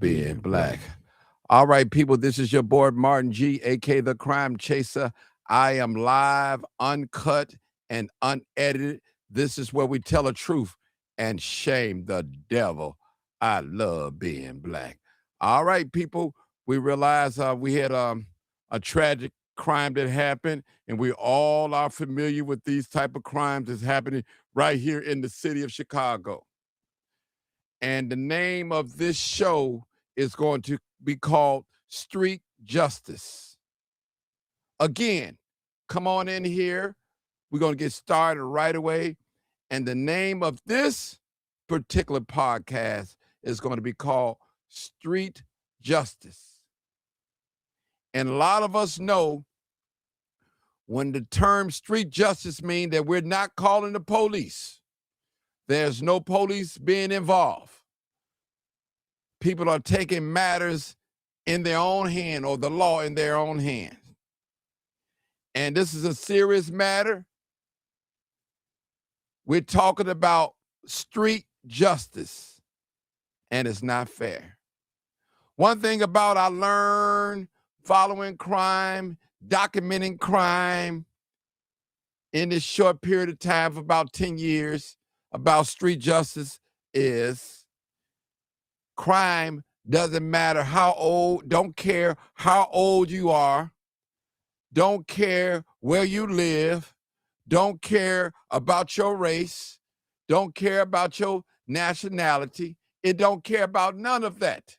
being black. All right, people, this is your boy Martin G, aka the Crime Chaser. I am live, uncut, and unedited. This is where we tell the truth and shame the devil. I love being black. All right, people, we realize we had a tragic crime that happened, and we all are familiar with these type of crimes that's happening right here in the city of Chicago. And the name of this show is going to be called Street Justice. Again, come on in here. We're going to get started right away. And the name of this particular podcast is going to be called Street Justice. And a lot of us know when the term street justice means that we're not calling the police. There's no police being involved. People are taking matters in their own hand, or the law in their own hands. And this is a serious matter. We're talking about street justice, and it's not fair. One thing about I learned following crime, documenting crime in this short period of time for about 10 years about street justice is crime doesn't matter how old, don't care how old you are, don't care where you live, don't care about your race, don't care about your nationality. It don't care about none of that.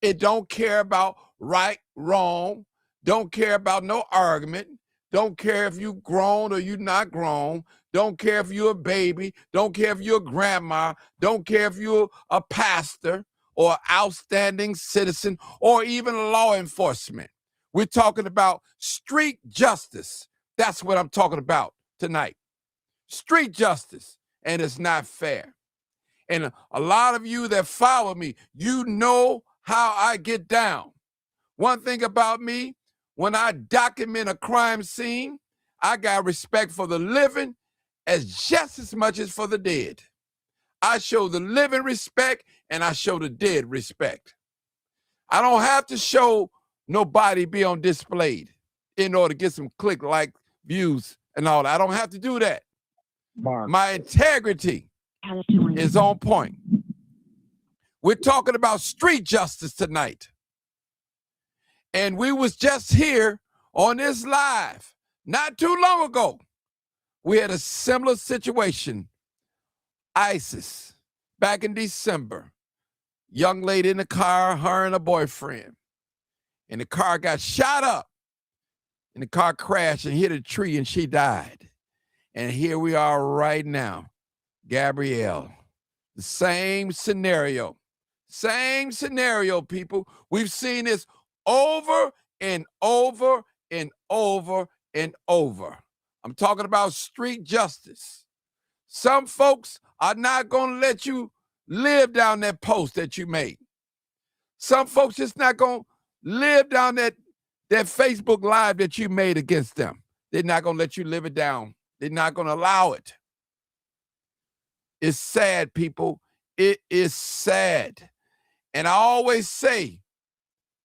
It don't care about right, wrong, don't care about no argument, don't care if you grown or you not grown, don't care if you're a baby, don't care if you're a grandma, don't care if you're a pastor or outstanding citizen or even law enforcement. We're talking about street justice. That's what I'm talking about tonight. Street justice, and it's not fair. And a lot of you that follow me, you know how I get down. One thing about me, when I document a crime scene, I got respect for the living as just as much as for the dead. I show the living respect and I show the dead respect. I don't have to show nobody be on display in order to get some click-like views and all that. I don't have to do that. My integrity is on point. We're talking about street justice tonight. And we was just here on this live not too long ago. We had a similar situation. ISIS, back in December. Young lady in the car, her and a boyfriend. And the car got shot up. And the car crashed and hit a tree and she died. And here we are right now. Gabrielle. The same scenario. Same scenario, people. We've seen this over and over and over and over. I'm talking about street justice. Some folks are not going to let you live down that post that you made. Some folks just not going to live down that Facebook Live that you made against them. They're not going to let you live it down. They're not going to allow it. It's sad, people. It is sad. And I always say,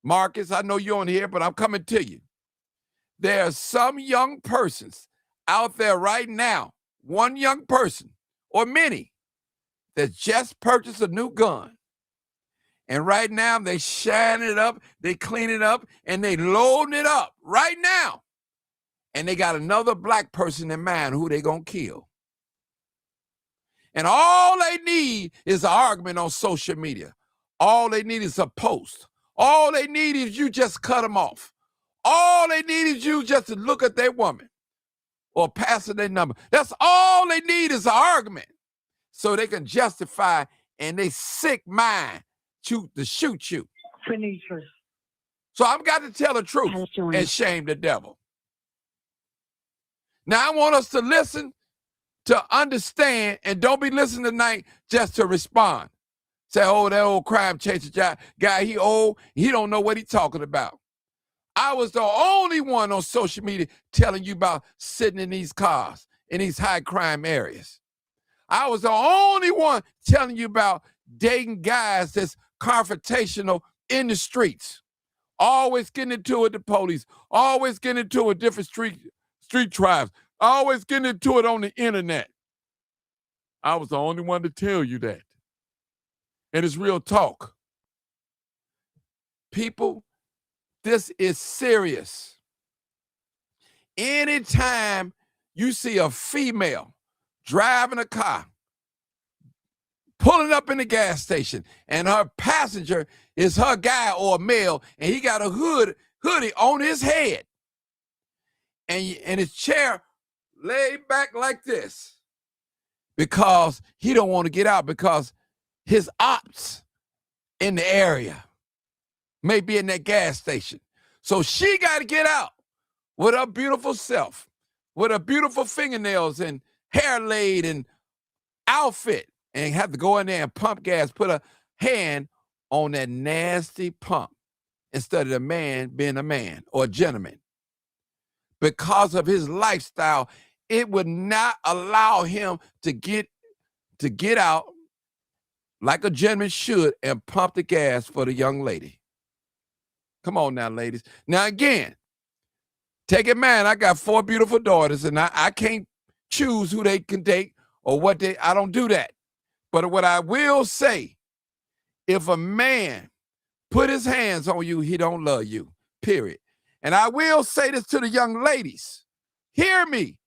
Marcus, I know you're on here, but I'm coming to you. There are some young persons out there right now, one young person or many, that just purchased a new gun. And right now they shine it up, they clean it up, and they loading it up right now. And they got another black person in mind who they gonna kill. And all they need is an argument on social media. All they need is a post. All they need is you just cut them off. All they need is you just to look at their woman or pass their number. That's all they need is an argument so they can justify and they sick mind to shoot you. Finishers. So I've got to tell the truth and shame the devil. Now I want us to listen, to understand, and don't be listening tonight just to respond. Say, oh, that old crime chaser guy, he old, he don't know what he's talking about. I was the only one on social media telling you about sitting in these cars in these high crime areas. I was the only one telling you about dating guys that's confrontational in the streets, always getting into it with the police, always getting into it with different street tribes, always getting into it on the internet. I was the only one to tell you that. And it's real talk. People, this is serious. Anytime you see a female driving a car, pulling up in the gas station, and her passenger is her guy or a male, and he got a hoodie on his head, and his chair laid back like this, because he don't want to get out, because his ops in the area may be in that gas station. So she got to get out with her beautiful self, with her beautiful fingernails and hair laid and outfit, and have to go in there and pump gas, put a hand on that nasty pump instead of the man being a man or a gentleman. Because of his lifestyle, it would not allow him to get out like a gentleman should and pump the gas for the young lady. Come on now, ladies. Now, again, take it, man. I got 4 beautiful daughters, and I can't choose who they can date or I don't do that. But what I will say, if a man put his hands on you, he don't love you, period. And I will say this to the young ladies. Hear me.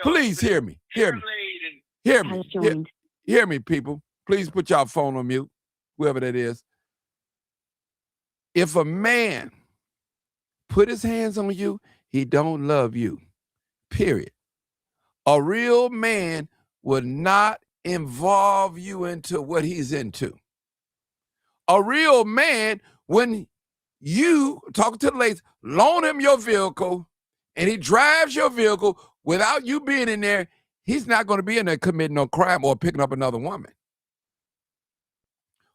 Please hear me. Hear me, people. Please put your phone on mute, whoever that is. If a man put his hands on you, he don't love you, period. A real man would not involve you into what he's into. A real man, when you, talking to the ladies, loan him your vehicle and he drives your vehicle without you being in there, he's not going to be in there committing no crime or picking up another woman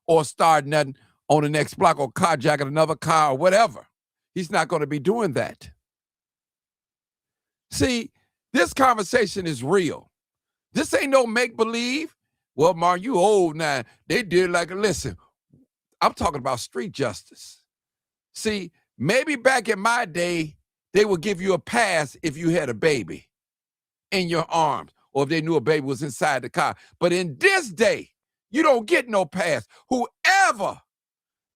or starting nothing on the next block or carjacking another car or whatever. He's not going to be doing that. See, this conversation is real. This ain't no make-believe. Well, Mark, you old now. They did listen, I'm talking about street justice. See, maybe back in my day, they would give you a pass if you had a baby in your arms or if they knew a baby was inside the car. But in this day, you don't get no pass. Whoever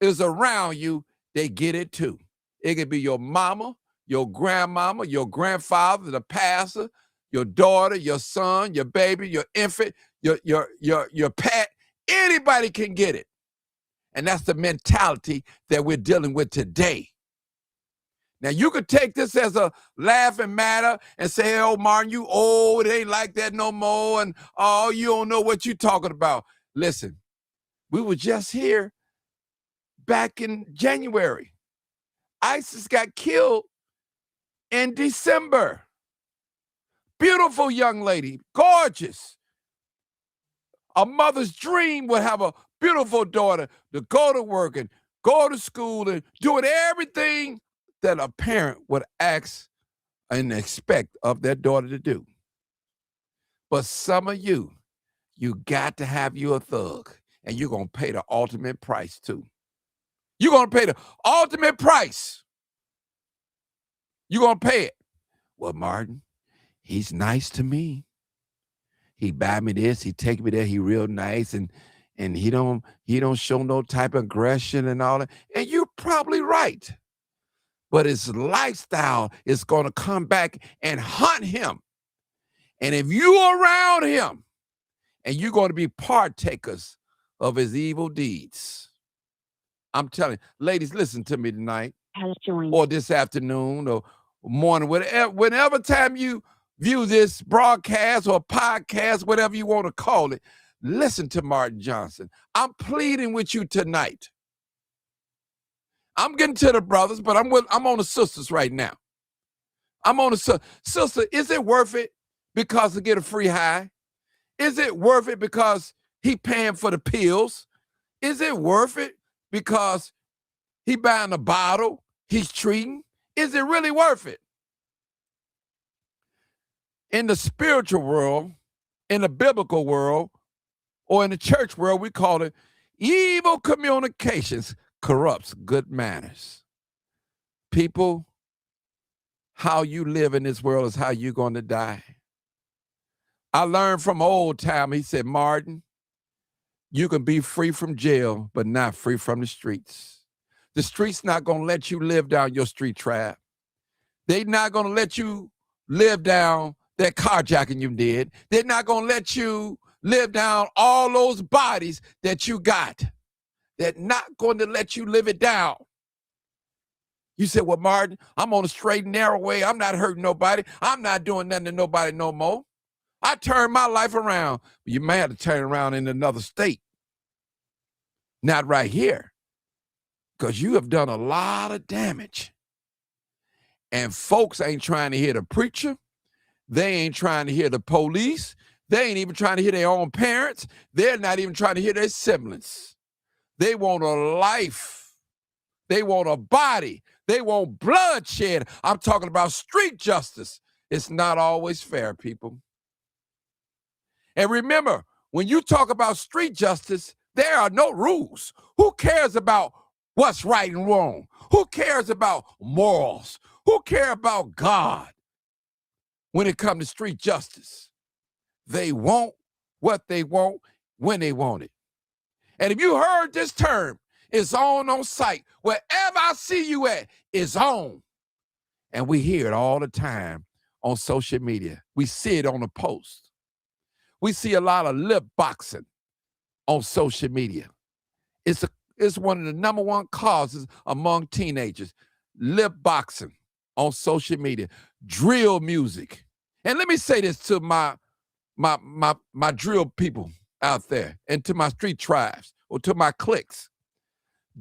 is around you, they get it too. It could be your mama, your grandmama, your grandfather, the pastor, your daughter, your son, your baby, your infant, your pet. Anybody can get it. And that's the mentality that we're dealing with today. Now, you could take this as a laughing matter and say, oh, Martin, you old, it ain't like that no more, and oh, you don't know what you're talking about. Listen, we were just here back in January. ISIS got killed in December. Beautiful young lady, gorgeous. A mother's dream would have a beautiful daughter to go to work and go to school and doing everything that a parent would ask and expect of their daughter to do. But some of you got to have you a thug, and you're going to pay the ultimate price too. You're going to pay the ultimate price. You're going to pay it. Well, Martin, he's nice to me. He buy me this, he take me there, he real nice, and he don't show no type of aggression and all that. And you're probably right. But his lifestyle is going to come back and hunt him. And if you're around him and you're going to be partakers of his evil deeds, I'm telling you, ladies, listen to me tonight or this afternoon or morning, whenever time you view this broadcast or podcast, whatever you want to call it, listen to Martin Johnson. I'm pleading with you tonight. I'm getting to the brothers, but I'm on the sisters right now. I'm on the sister. Is it worth it because to get a free high? Is it worth it because he paying for the pills? Is it worth it because he buying a bottle he's treating? Is it really worth it? In the spiritual world, in the biblical world, or in the church world, we call it, Evil communications corrupts good manners. People, how you live in this world is how you're going to die. I learned from old time, he said, Martin, you can be free from jail, but not free from the streets. The streets not going to let you live down your street trap. They're not going to let you live down that carjacking you did. They're not going to let you live down all those bodies that you got. They're not going to let you live it down. You said, well, Martin, I'm on a straight and narrow way. I'm not hurting nobody. I'm not doing nothing to nobody no more. I turned my life around. You may have to turn around in another state. Not right here. Because you have done a lot of damage. And folks ain't trying to hear the preacher. They ain't trying to hear the police. They ain't even trying to hear their own parents. They're not even trying to hear their siblings. They want a life. They want a body. They want bloodshed. I'm talking about street justice. It's not always fair, people. And remember, when you talk about street justice, there are no rules. Who cares about what's right and wrong? Who cares about morals? Who cares about God when it comes to street justice? They want what they want when they want it. And if you heard this term, it's on site. Wherever I see you at, it's on. And we hear it all the time on social media. We see it on the post. We see a lot of lip boxing on social media. It's one of the number one causes among teenagers. Lip boxing on social media. Drill music. And let me say this to my drill people out there and to my street tribes or to my cliques.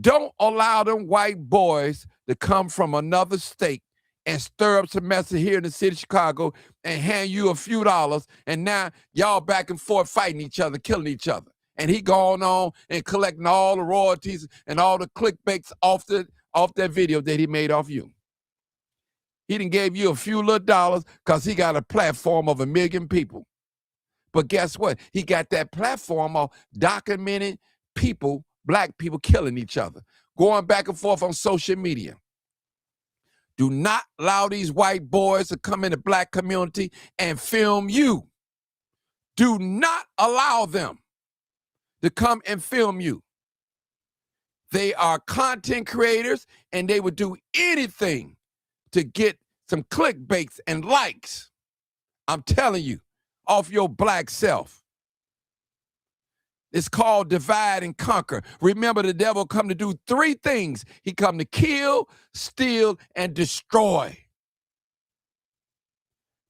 Don't allow them white boys to come from another state and stir up some mess here in the city of Chicago and hand you a few dollars, and now y'all back and forth fighting each other, killing each other. And he going on and collecting all the royalties and all the clickbaits off that video that he made off you. He done gave you a few little dollars because he got a platform of 1 million people. But guess what? He got that platform of documenting people, black people killing each other, going back and forth on social media. Do not allow these white boys to come in the black community and film you. Do not allow them to come and film you. They are content creators, and they would do anything to get some clickbaits and likes. I'm telling you, off your black self. It's called divide and conquer. Remember, the devil come to do 3 things. He come to kill, steal, and destroy.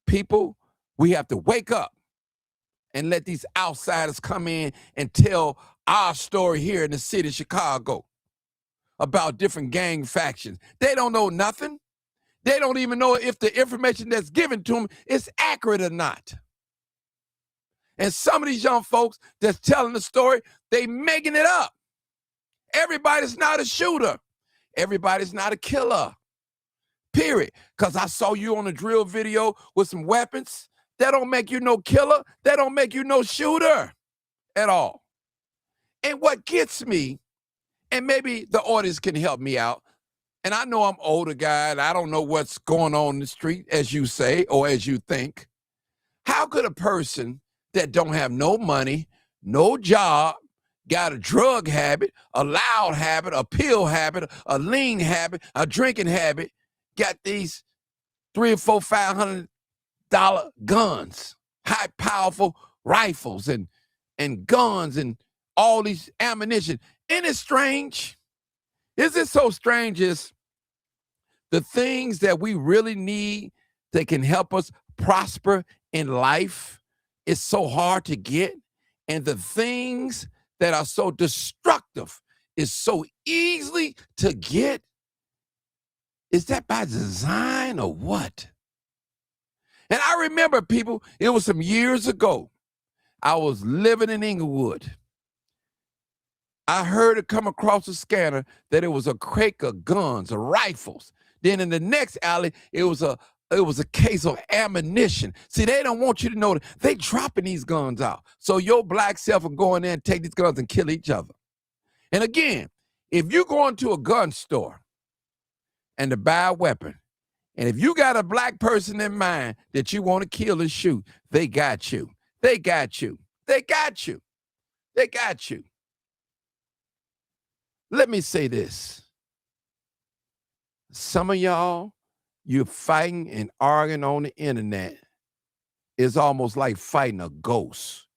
People, we have to wake up and let these outsiders come in and tell our story here in the city of Chicago about different gang factions. They don't know nothing. They don't even know if the information that's given to them is accurate or not. And some of these young folks that's telling the story, they making it up. Everybody's not a shooter. Everybody's not a killer. Period. Because I saw you on a drill video with some weapons. That don't make you no killer. That don't make you no shooter at all. And what gets me, and maybe the audience can help me out, and I know I'm older guy and I don't know what's going on in the street, as you say, or as you think. How could a person that don't have no money, no job, got a drug habit, a loud habit, a pill habit, a lean habit, a drinking habit, got these $300 or $400, $500 guns, high powerful rifles and guns and all these ammunition? Isn't it strange? Is it so strange as the things that we really need that can help us prosper in life is so hard to get, and the things that are so destructive is so easily to get? Is that by design or what? And I remember, people, it was some years ago. I was living in Inglewood. I heard it come across the scanner that it was a crate of guns or rifles. Then in the next alley, it was a case of ammunition. See, they don't want you to know that they dropping these guns out. So your black self will go in there and take these guns and kill each other. And again, if you go into a gun store and to buy a weapon, and if you got a black person in mind that you want to kill and shoot, they got you. They got you. They got you. They got you. Let me say this. Some of y'all, you're fighting and arguing on the internet. It's almost like fighting a ghost.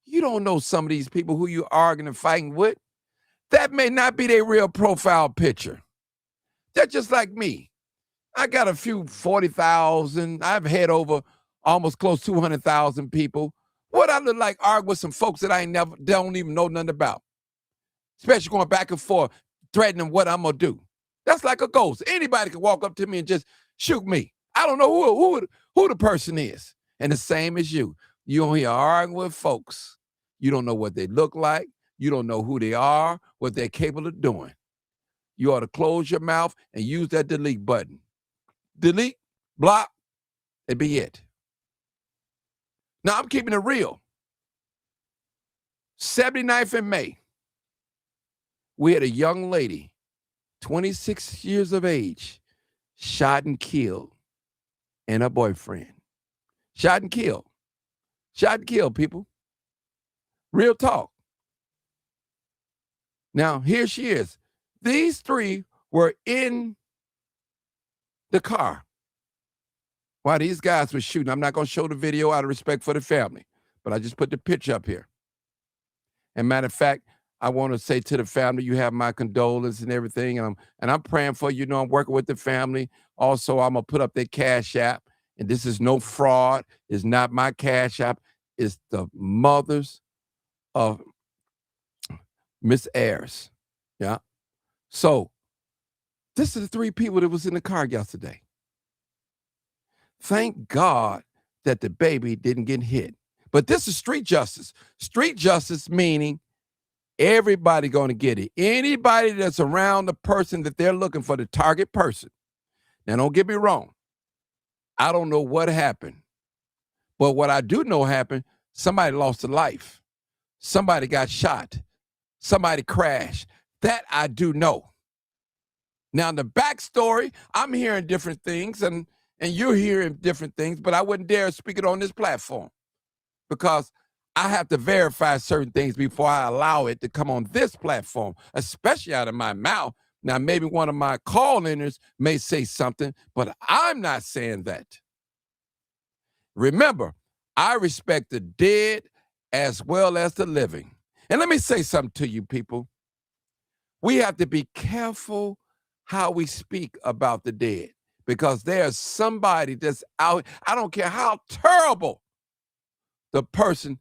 You don't know some of these people who you're arguing and fighting with. That may not be their real profile picture. They're just like me. I got a few 40,000. I've had over almost close to 200,000 people. What I look like arguing with some folks that I ain't never, don't even know nothing about. Especially going back and forth, threatening what I'm going to do. That's like a ghost. Anybody can walk up to me and just shoot me. I don't know who the person is. And the same as you. You on here arguing with folks. You don't know what they look like. You don't know who they are, what they're capable of doing. You ought to close your mouth and use that delete button. Delete, block, and be it. Now, I'm keeping it real. 79th in May, we had a young lady, 26 years of age, shot and killed, and her boyfriend. Shot and killed. Shot and killed, people. Real talk. Now, here she is. These three were in the car while these guys were shooting. I'm not going to show the video out of respect for the family, but I just put the picture up here. And matter of fact, I want to say to the family, you have my condolence and everything, and I'm praying for you. You know, I'm working with the family. Also, I'm going to put up their Cash App, and this is no fraud. It's not my Cash App. It's the mothers of Miss Ayers. Yeah. So this is the three people that was in the car yesterday. Thank God that the baby didn't get hit. But this is street justice. Street justice meaning everybody going to get it. Anybody that's around the person that they're looking for, the target person. Now, don't get me wrong. I don't know what happened. But what I do know happened, somebody lost a life. Somebody got shot. Somebody crashed. That I do know. Now, the backstory, I'm hearing different things, and you're hearing different things, but I wouldn't dare speak it on this platform because I have to verify certain things before I allow it to come on this platform, especially out of my mouth. Now, maybe one of my call-inners may say something, but I'm not saying that. Remember, I respect the dead as well as the living. And let me say something to you people. We have to be careful how we speak about the dead because there's somebody that's out. I don't care how terrible the person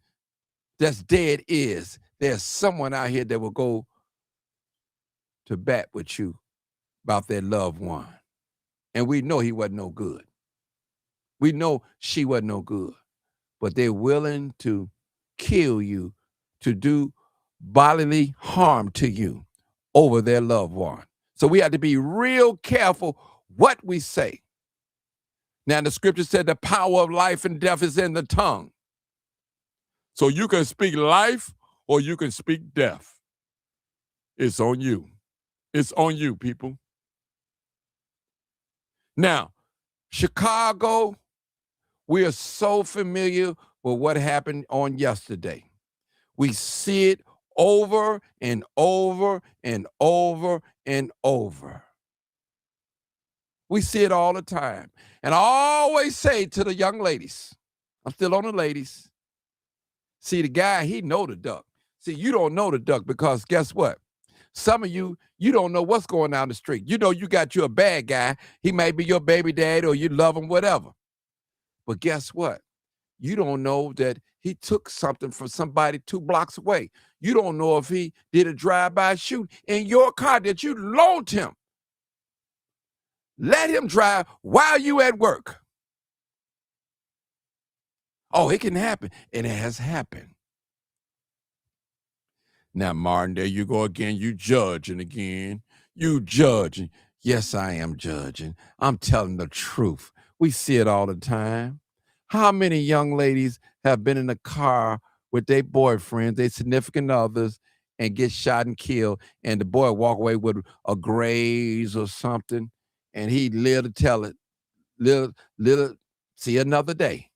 that's dead is. There's someone out here that will go to bat with you about their loved one. And we know he wasn't no good. We know she wasn't no good. But they're willing to kill you, to do bodily harm to you over their loved one. So we have to be real careful what we say. Now, the scripture said the power of life and death is in the tongue. So you can speak life or you can speak death. It's on you. It's on you, people. Now, Chicago, we are so familiar with what happened on yesterday. We see it over and over and over and over. We see it all the time. And I always say to the young ladies, I'm still on the ladies. See, the guy, he know the duck. See, you don't know the duck because guess what? Some of you, you don't know what's going down the street. You know you got you a bad guy. He may be your baby dad or you love him, whatever. But guess what? You don't know that he took something from somebody 2 blocks away. You don't know if he did a drive-by shoot in your car that you loaned him. Let him drive while you at work. Oh, it can happen. And it has happened. Now, Martin, there you go again. You judging again. You judging. Yes, I am judging. I'm telling the truth. We see it all the time. How many young ladies have been in a car with their boyfriends, their significant others, and get shot and killed, and the boy walk away with a graze or something, and he live to tell it, little, see another day.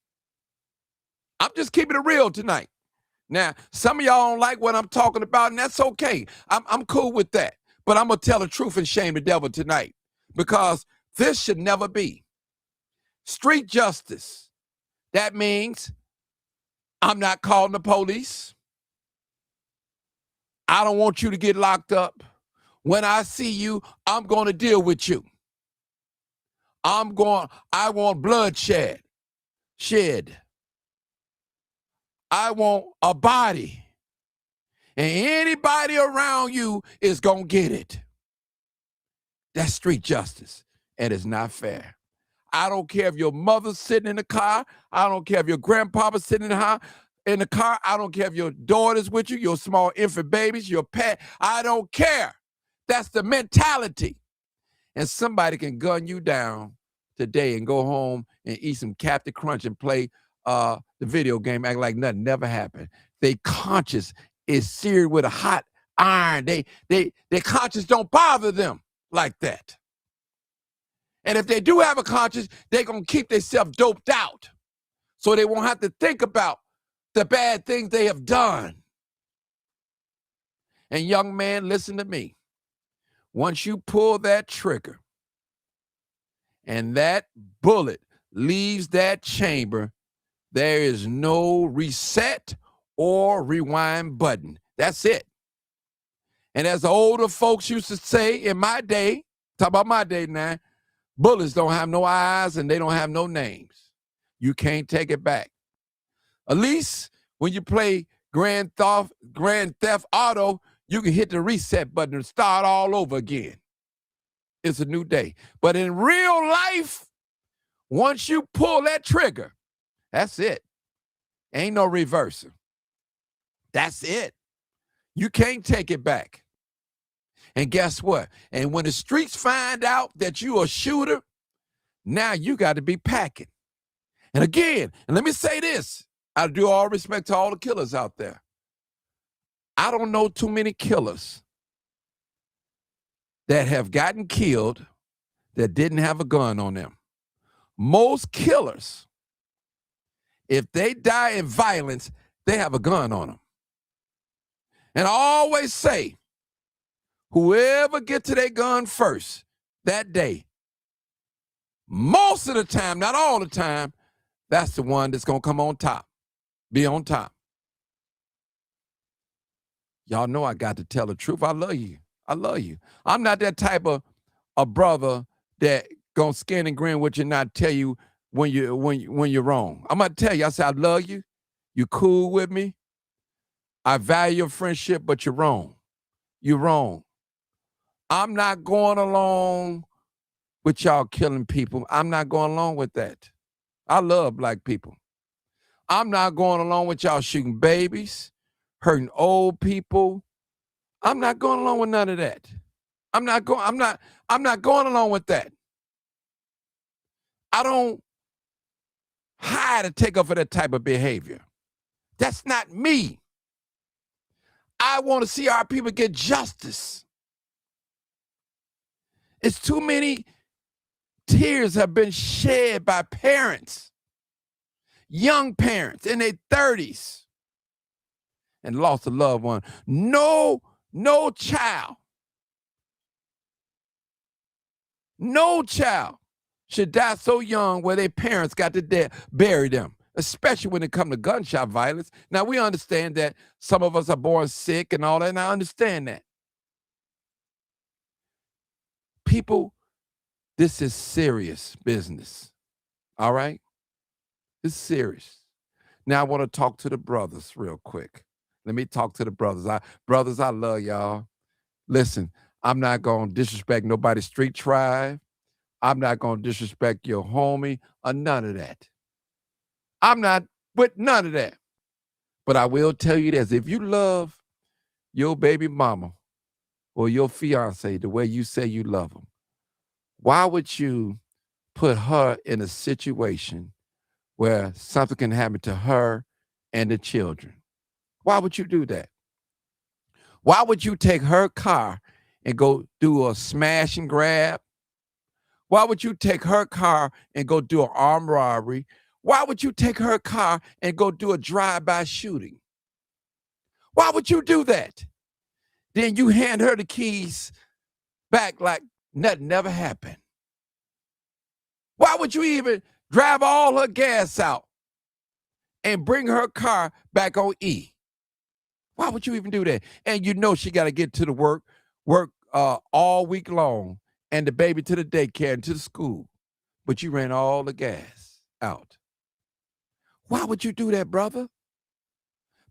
I'm just keeping it real tonight. Now, some of y'all don't like what I'm talking about, and that's okay. I'm cool with that. But I'm going to tell the truth and shame the devil tonight, because this should never be. Street justice. That means I'm not calling the police. I don't want you to get locked up. When I see you, I'm going to deal with you. I want bloodshed. I want a body. And anybody around you is going to get it. That's street justice, and it's not fair. I don't care if your mother's sitting in the car. I don't care if your grandpapa's sitting in the car. I don't care if your daughter's with you, your small infant babies, your pet. I don't care. That's the mentality. And somebody can gun you down today and go home and eat some Captain Crunch and play the video game, act like nothing never happened. They conscience is seared with a hot iron. Their conscience don't bother them like that. And if they do have a conscience, they're going to keep themselves doped out so they won't have to think about the bad things they have done. And young man, listen to me. Once you pull that trigger and that bullet leaves that chamber, there is no reset or rewind button. That's it. And as the older folks used to say in my day, talk about my day now, bullets don't have no eyes and they don't have no names. You can't take it back. At least when you play Grand Theft Auto, you can hit the reset button and start all over again. It's a new day. But in real life, once you pull that trigger, that's it. Ain't no reversing. That's it. You can't take it back. And guess what? And when the streets find out that you a shooter, now you got to be packing. And again, and let me say this, I do all respect to all the killers out there. I don't know too many killers that have gotten killed that didn't have a gun on them. Most killers, if they die in violence, they have a gun on them. And I always say, whoever gets to their gun first that day, most of the time, not all the time, that's the one that's going to come on top, be on top. Y'all know I got to tell the truth. I love you. I love you. I'm not that type of a brother that gonna skin and grin with you and not tell you when you're wrong. I'm gonna tell you. I say I love you. You cool with me. I value your friendship, but you're wrong. You're wrong. I'm not going along with y'all killing people. I'm not going along with that. I love black people. I'm not going along with y'all shooting babies, hurting old people. I'm not going along with none of that. I'm not going along with that. I don't hide to take up for that type of behavior. That's not me. I want to see our people get justice. It's too many tears have been shed by parents, young parents in their 30s, and lost a loved one. No child should die so young where their parents got to bury them, especially when it comes to gunshot violence. Now, we understand that some of us are born sick and all that, and I understand that. People, this is serious business, all right? It's serious. Now, I want to talk to the brothers real quick. Let me talk to the brothers. Brothers, I love y'all. Listen, I'm not going to disrespect nobody's street tribe. I'm not going to disrespect your homie or none of that. I'm not with none of that. But I will tell you this. If you love your baby mama or your fiance the way you say you love them, why would you put her in a situation where something can happen to her and the children? Why would you do that? Why would you take her car and go do a smash and grab? Why would you take her car and go do an armed robbery? Why would you take her car and go do a drive-by shooting? Why would you do that? Then you hand her the keys back like nothing never happened. Why would you even drive all her gas out and bring her car back on E? Why would you even do that? And you know she got to get to the work all week long, and the baby to the daycare and to the school. But you ran all the gas out. Why would you do that, brother?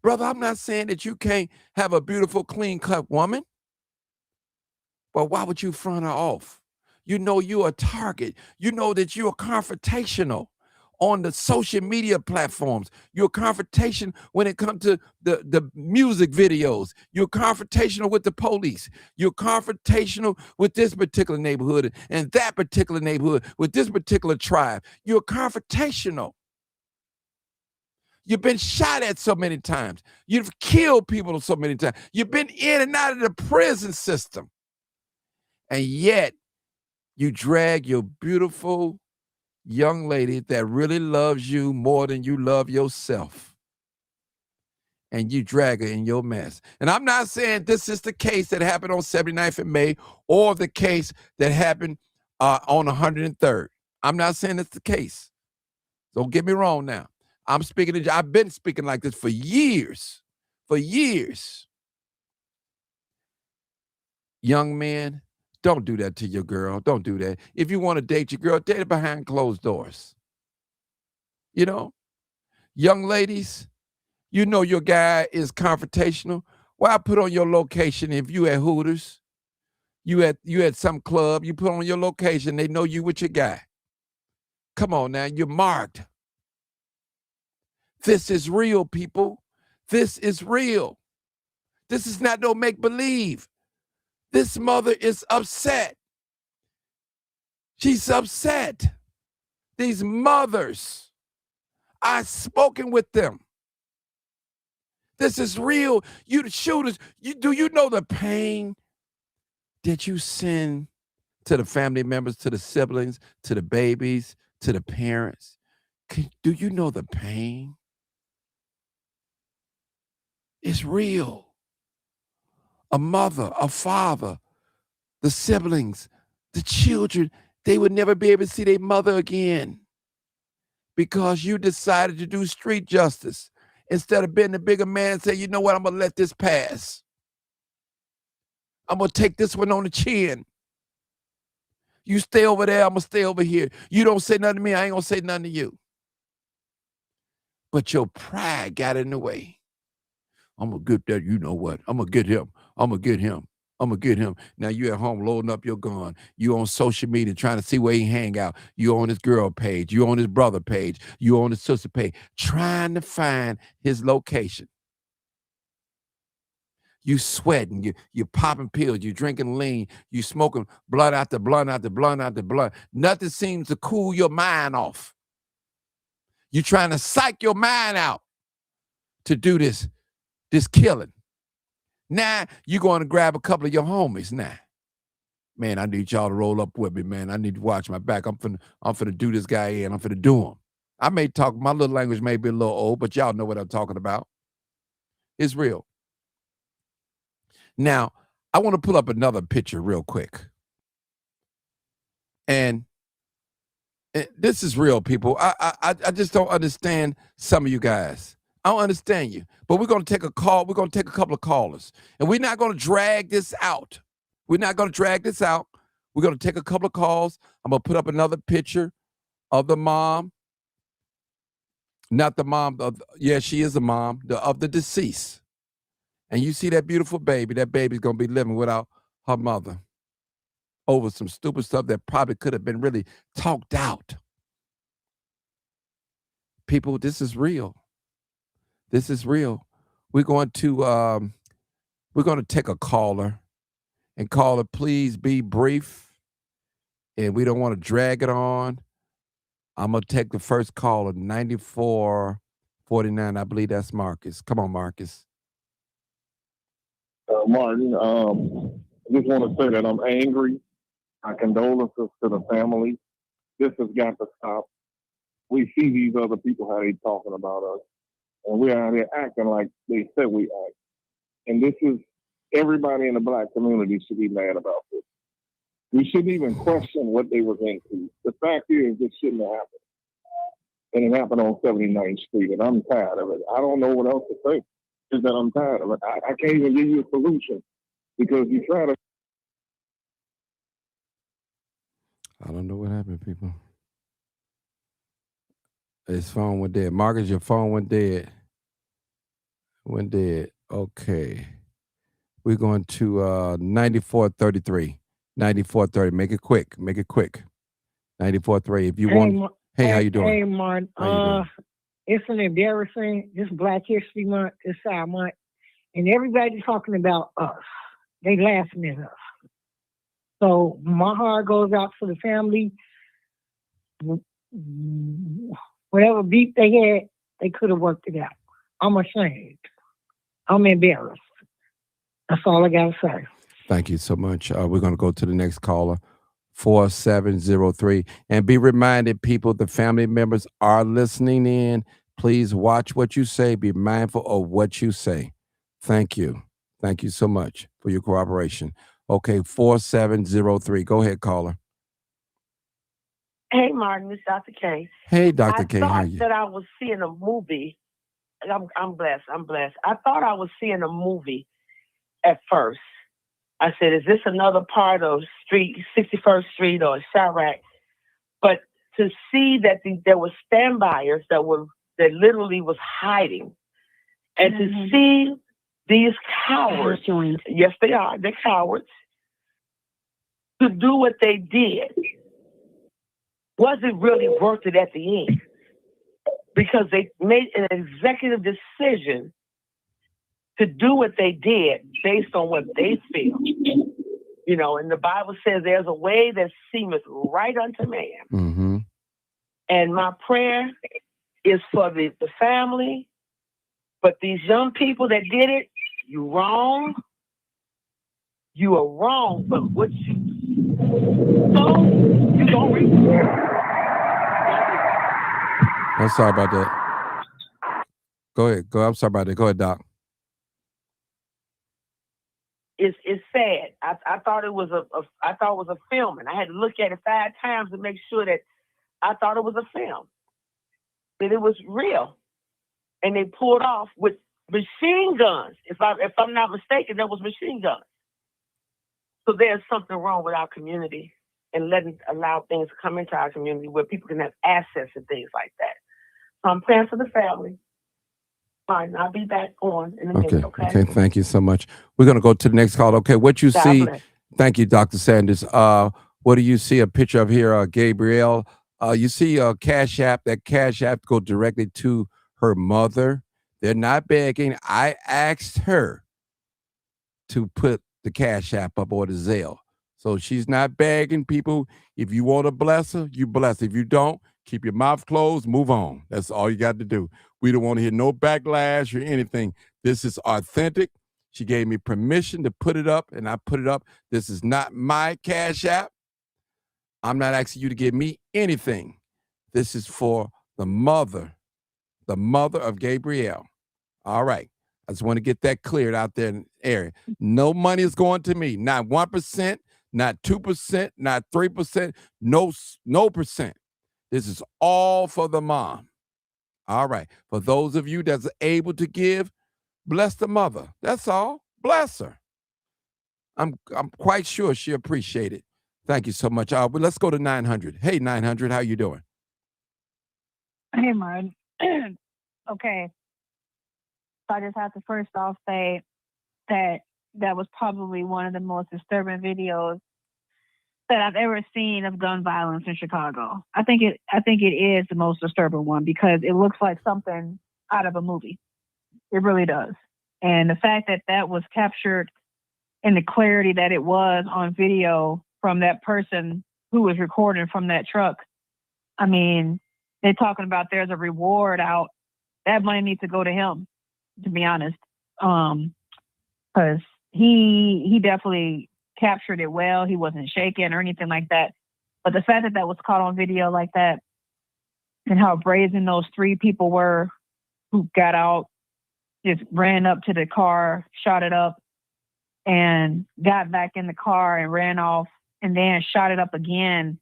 Brother, I'm not saying that you can't have a beautiful, clean-cut woman, but why would you front her off? You know you're a target. You know that you're confrontational on the social media platforms. You're confrontation when it comes to the music videos. You're confrontational with the police. You're confrontational with this particular neighborhood and that particular neighborhood, with this particular tribe. You're confrontational. You've been shot at so many times. You've killed people so many times. You've been in and out of the prison system. And yet, you drag your beautiful young lady that really loves you more than you love yourself, and you drag her in your mess. And I'm not saying this is the case that happened on 79th and May or the case that happened on 103rd. I'm not saying it's the case. Don't get me wrong now. I've been speaking like this for years. For years. Young men, don't do that to your girl. Don't do that. If you want to date your girl, date her behind closed doors. You know, young ladies, you know your guy is confrontational. Why put on your location if you at Hooters, you at some club, you put on your location, they know you with your guy. Come on now, you're marked. This is real, people. This is real. This is not no make-believe. This mother is upset. She's upset. These mothers, I've spoken with them. This is real. You the shooters, do you know the pain that you send to the family members, to the siblings, to the babies, to the parents? Do you know the pain? It's real. A mother, a father, the siblings, the children, they would never be able to see their mother again because you decided to do street justice instead of being the bigger man and say, you know what, I'm going to let this pass. I'm going to take this one on the chin. You stay over there, I'm going to stay over here. You don't say nothing to me, I ain't going to say nothing to you. But your pride got in the way. I'm going to get that, you know what? I'm going to get him. I'm going to get him. I'm going to get him. Now you at home loading up your gun. You on social media trying to see where he hang out. You on his girl page. You on his brother page. You on his sister page. Trying to find his location. You sweating. You popping pills. You drinking lean. You smoking blunt after blunt after blunt after blunt. Nothing seems to cool your mind off. You trying to psych your mind out to do this killing. Now you're going to grab a couple of your homies now. Man, I need y'all to roll up with me, man. I need to watch my back. I'm finna do this guy in. I'm finna do him. I may talk, my little language may be a little old, but y'all know what I'm talking about. It's real. Now, I want to pull up another picture real quick. And this is real, people. I just don't understand some of you guys. I don't understand you. But we're going to take a call. We're going to take a couple of callers. And we're not going to drag this out. We're not going to drag this out. We're going to take a couple of calls. I'm going to put up another picture of the mom. Not the mom. Yeah, she is a mom. Of the deceased. And you see that beautiful baby. That baby's going to be living without her mother over some stupid stuff that probably could have been really talked out. People, this is real. This is real. We're going to take a caller. And caller, please be brief. And we don't want to drag it on. I'm going to take the first caller, 9449. I believe that's Marcus. Come on, Marcus. Martin. I just want to say that I'm angry. My condolences to the family. This has got to stop. We see these other people how they talking about us, and we're out here acting like they said we act. And this is everybody in the black community should be mad about this. We shouldn't even question what they was into. The fact is, this shouldn't have happened, and it happened on 79th Street, and I'm tired of it. I don't know what else to say. Is that I'm tired of it. I can't even give you a solution because you try to. I don't know what happened, people. His phone went dead. Marcus, your phone went dead. Went dead. Okay. We're going to 9433. 9430. Make it quick. Make it quick. 94.3. If you want. Hey, how you doing? Hey, Martin. It's an embarrassing. This Black History Month, this our month, and everybody's talking about us. They laughing at us. So my heart goes out to the family. Whatever beef they had, they could have worked it out. I'm ashamed. I'm embarrassed. That's all I got to say. Thank you so much. We're going to go to the next caller, 4703. And be reminded, people, the family members are listening in. Please watch what you say. Be mindful of what you say. Thank you. Thank you so much for your cooperation. Okay, 4703. Go ahead, caller. Hey, Martin, it's Dr. K. Hey, Dr. K. How are you? I thought that I was seeing a movie. I'm blessed. I'm blessed. I thought I was seeing a movie at first. I said, is this another part of 61st Street or Chirac? But to see that there were standbyers that literally was hiding, and to see these cowards, yes, they are, they're cowards, to do what they did, was it really worth it at the end? Because they made an executive decision to do what they did based on what they feel. You know, and the Bible says there's a way that seemeth right unto man. Mm-hmm. And my prayer is for the family, but these young people that did it, you wrong. You are wrong, but what you don't reap. I'm sorry about that. Go ahead. I'm sorry about that. Go ahead, Doc. It's sad. I thought it was a film, and I had to look at it 5 times to make sure that I thought it was a film, that it was real, and they pulled off with machine guns. If I'm not mistaken, that was machine guns. So there's something wrong with our community and allow things to come into our community where people can have access to things like that. So I'm praying for the family. Fine, I'll be back on in a minute, okay? Okay, thank you so much. We're going to go to the next call. Okay, what you see, thank you, Dr. Sanders. What do you see a picture of here, Gabrielle? You see a Cash App. That Cash App go directly to her mother. They're not begging. I asked her to put the Cash App up or the Zelle. So she's not begging people. If you want to bless her, you bless her. If you don't, keep your mouth closed, move on. That's all you got to do. We don't want to hear no backlash or anything. This is authentic. She gave me permission to put it up, and I put it up. This is not my Cash App. I'm not asking you to give me anything. This is for the mother of Gabrielle. All right. I just want to get that cleared out there in the area. No money is going to me. Not 1%, not 2%, not 3%, no percent. This is all for the mom. All right. For those of you that's able to give, bless the mother. That's all. Bless her. I'm quite sure she appreciate it. Thank you so much. Let's go to 900. Hey, 900, how you doing? Hey, Martin. Okay. So I just have to first off say that was probably one of the most disturbing videos that I've ever seen of gun violence in Chicago. I think it is the most disturbing one because it looks like something out of a movie. It really does. And the fact that was captured in the clarity that it was on video from that person who was recording from that truck. I mean, they're talking about there's a reward out. That money needs to go to him, to be honest. Because he definitely captured it well. He wasn't shaking or anything like that. But the fact that that was caught on video like that, and how brazen those 3 people were who got out, just ran up to the car, shot it up, and got back in the car and ran off, and then shot it up again.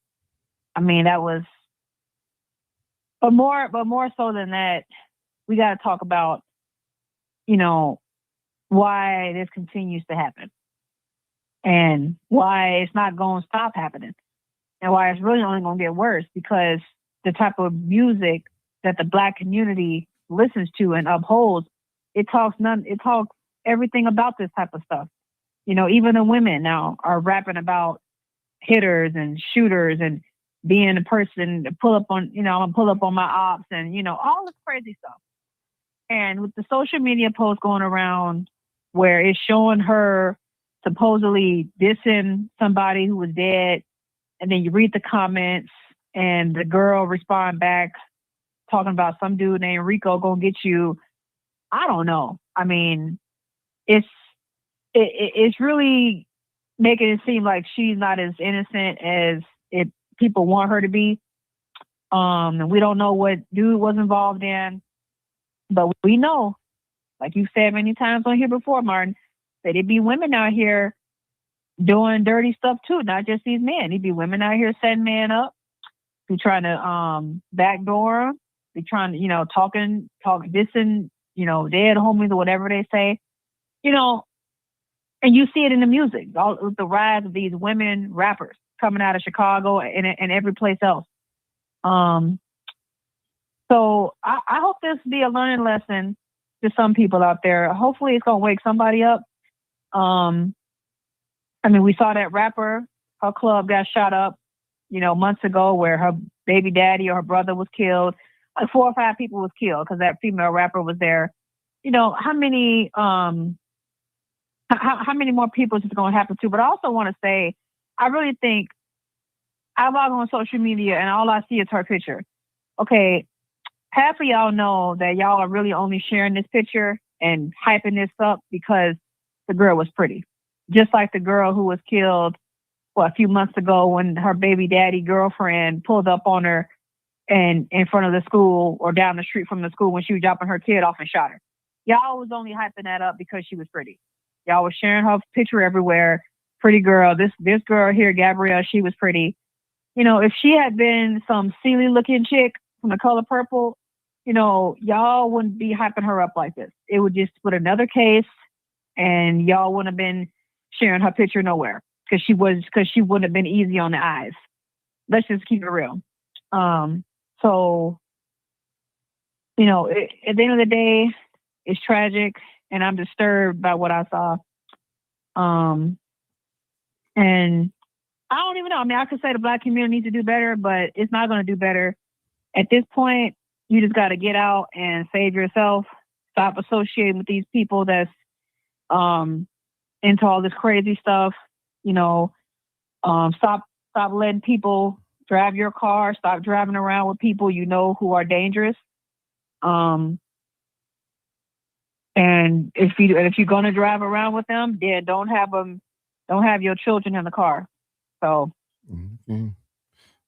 I mean, that was. But more so than that, we got to talk about, why this continues to happen, and why it's not going to stop happening, and why it's really only going to get worse, because the type of music that the Black community listens to and upholds, it talks everything about this type of stuff. Even the women now are rapping about hitters and shooters and being a person to pull up on, I'm gonna pull up on my ops and, all this crazy stuff. And with the social media posts going around where it's showing her supposedly dissing somebody who was dead, and then you read the comments and the girl respond back talking about some dude named Rico gonna get you. I don't know. I mean, it's really making it seem like she's not as innocent as people want her to be. And we don't know what dude was involved in, but we know, like you've said many times on here before, Martin, that it'd be women out here doing dirty stuff too, not just these men. It'd be women out here setting men up, be trying to backdoor them, be trying to, talk dissing, dead homies or whatever they say, and you see it in the music, all the rise of these women rappers coming out of Chicago and every place else. So I hope this be a learning lesson to some people out there. Hopefully it's going to wake somebody up. We saw that rapper, her club got shot up, months ago, where her baby daddy or her brother was killed. Like 4 or 5 people was killed because that female rapper was there. How many more people is it going to happen to? But I also want to say, I really think I log on social media and all I see is her picture. Okay, half of y'all know that y'all are really only sharing this picture and hyping this up because the girl was pretty. Just like the girl who was killed a few months ago when her baby daddy girlfriend pulled up on her and in front of the school or down the street from the school when she was dropping her kid off and shot her. Y'all was only hyping that up because she was pretty. Y'all was sharing her picture everywhere. Pretty girl. This girl here, Gabrielle, she was pretty. If she had been some silly looking chick from The Color Purple, y'all wouldn't be hyping her up like this. It would just put another case, and y'all wouldn't have been sharing her picture nowhere because she wouldn't have been easy on the eyes. Let's just keep it real. So, at the end of the day, it's tragic, and I'm disturbed by what I saw. And I don't even know. I could say the Black community needs to do better, but it's not going to do better. At this point, you just got to get out and save yourself. Stop associating with these people that's into all this crazy stuff. Stop letting people drive your car. Stop driving around with people who are dangerous. And if you're gonna drive around with them, then don't have your children in the car. So, Mm-hmm.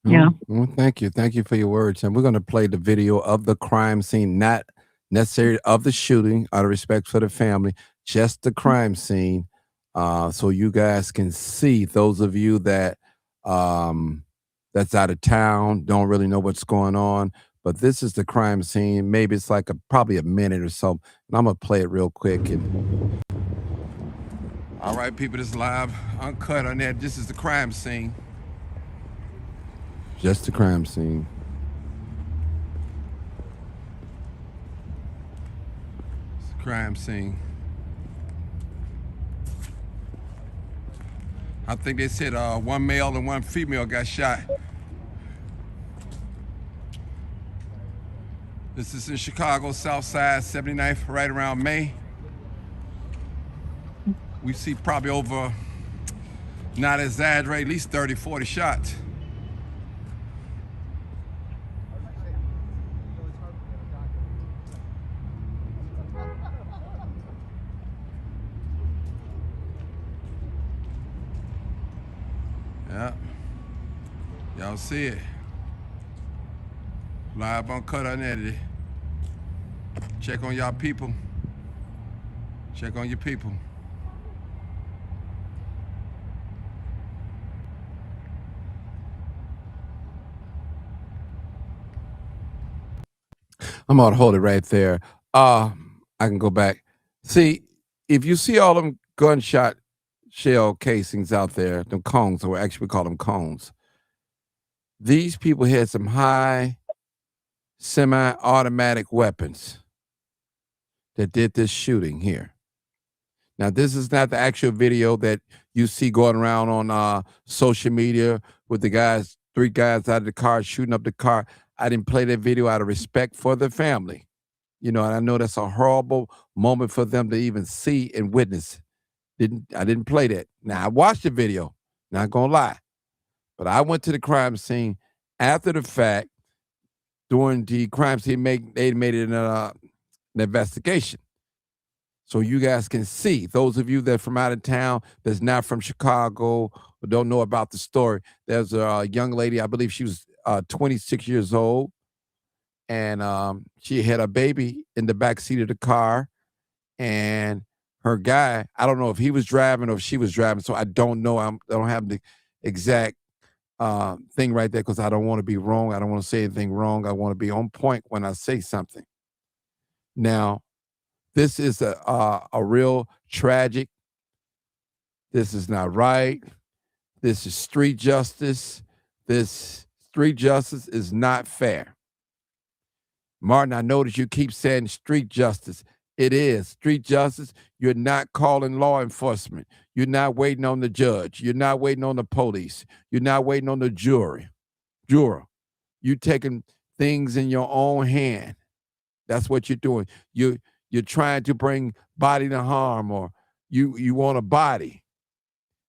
Yeah. Well, thank you for your words, and we're going to play the video of the crime scene, not necessarily of the shooting, out of respect for the family, just the crime scene, so you guys can see. Those of you that that's out of town, don't really know what's going on, but this is the crime scene. Maybe it's like probably a minute or so, and I'm gonna play it real quick. And all right, people, this is live, uncut on that. This is the crime scene. Just the crime scene. It's the crime scene. I think they said one male and one female got shot. This is in Chicago, South Side, 79th, right around May. We see probably over, not exaggerate, at least 30, 40 shots. Yeah. Y'all see it. Live, uncut, unedited. Check on y'all people. Check on your people. I'm gonna hold it right there. I can go back. See, if you see all them gunshot shell casings out there, them cones, or actually we call them cones. These people had some high semi-automatic weapons that did this shooting here. Now, this is not the actual video that you see going around on social media with the guys, 3 guys out of the car shooting up the car. I didn't play that video out of respect for the family. You know, and I know that's a horrible moment for them to even see and witness. I didn't play that. Now, I watched the video, not gonna lie. But I went to the crime scene after the fact. During the crime scene, they made it an investigation. So you guys can see, those of you that are from out of town, that's not from Chicago, or don't know about the story, there's a young lady, I believe she was 26 years old, and she had a baby in the back seat of the car, and her guy, I don't know if he was driving or if she was driving, so I don't know. I don't have the exact thing right there because I don't want to be wrong. I don't want to say anything wrong. I want to be on point when I say something. Now, this is a real tragic. This is not right. This is street justice. This street justice is not fair. Martin, I notice you keep saying street justice. It is street justice. You're not calling law enforcement. You're not waiting on the judge. You're not waiting on the police. You're not waiting on the juror. You're taking things in your own hand. That's what you're doing. You're trying to bring body to harm, or you want a body.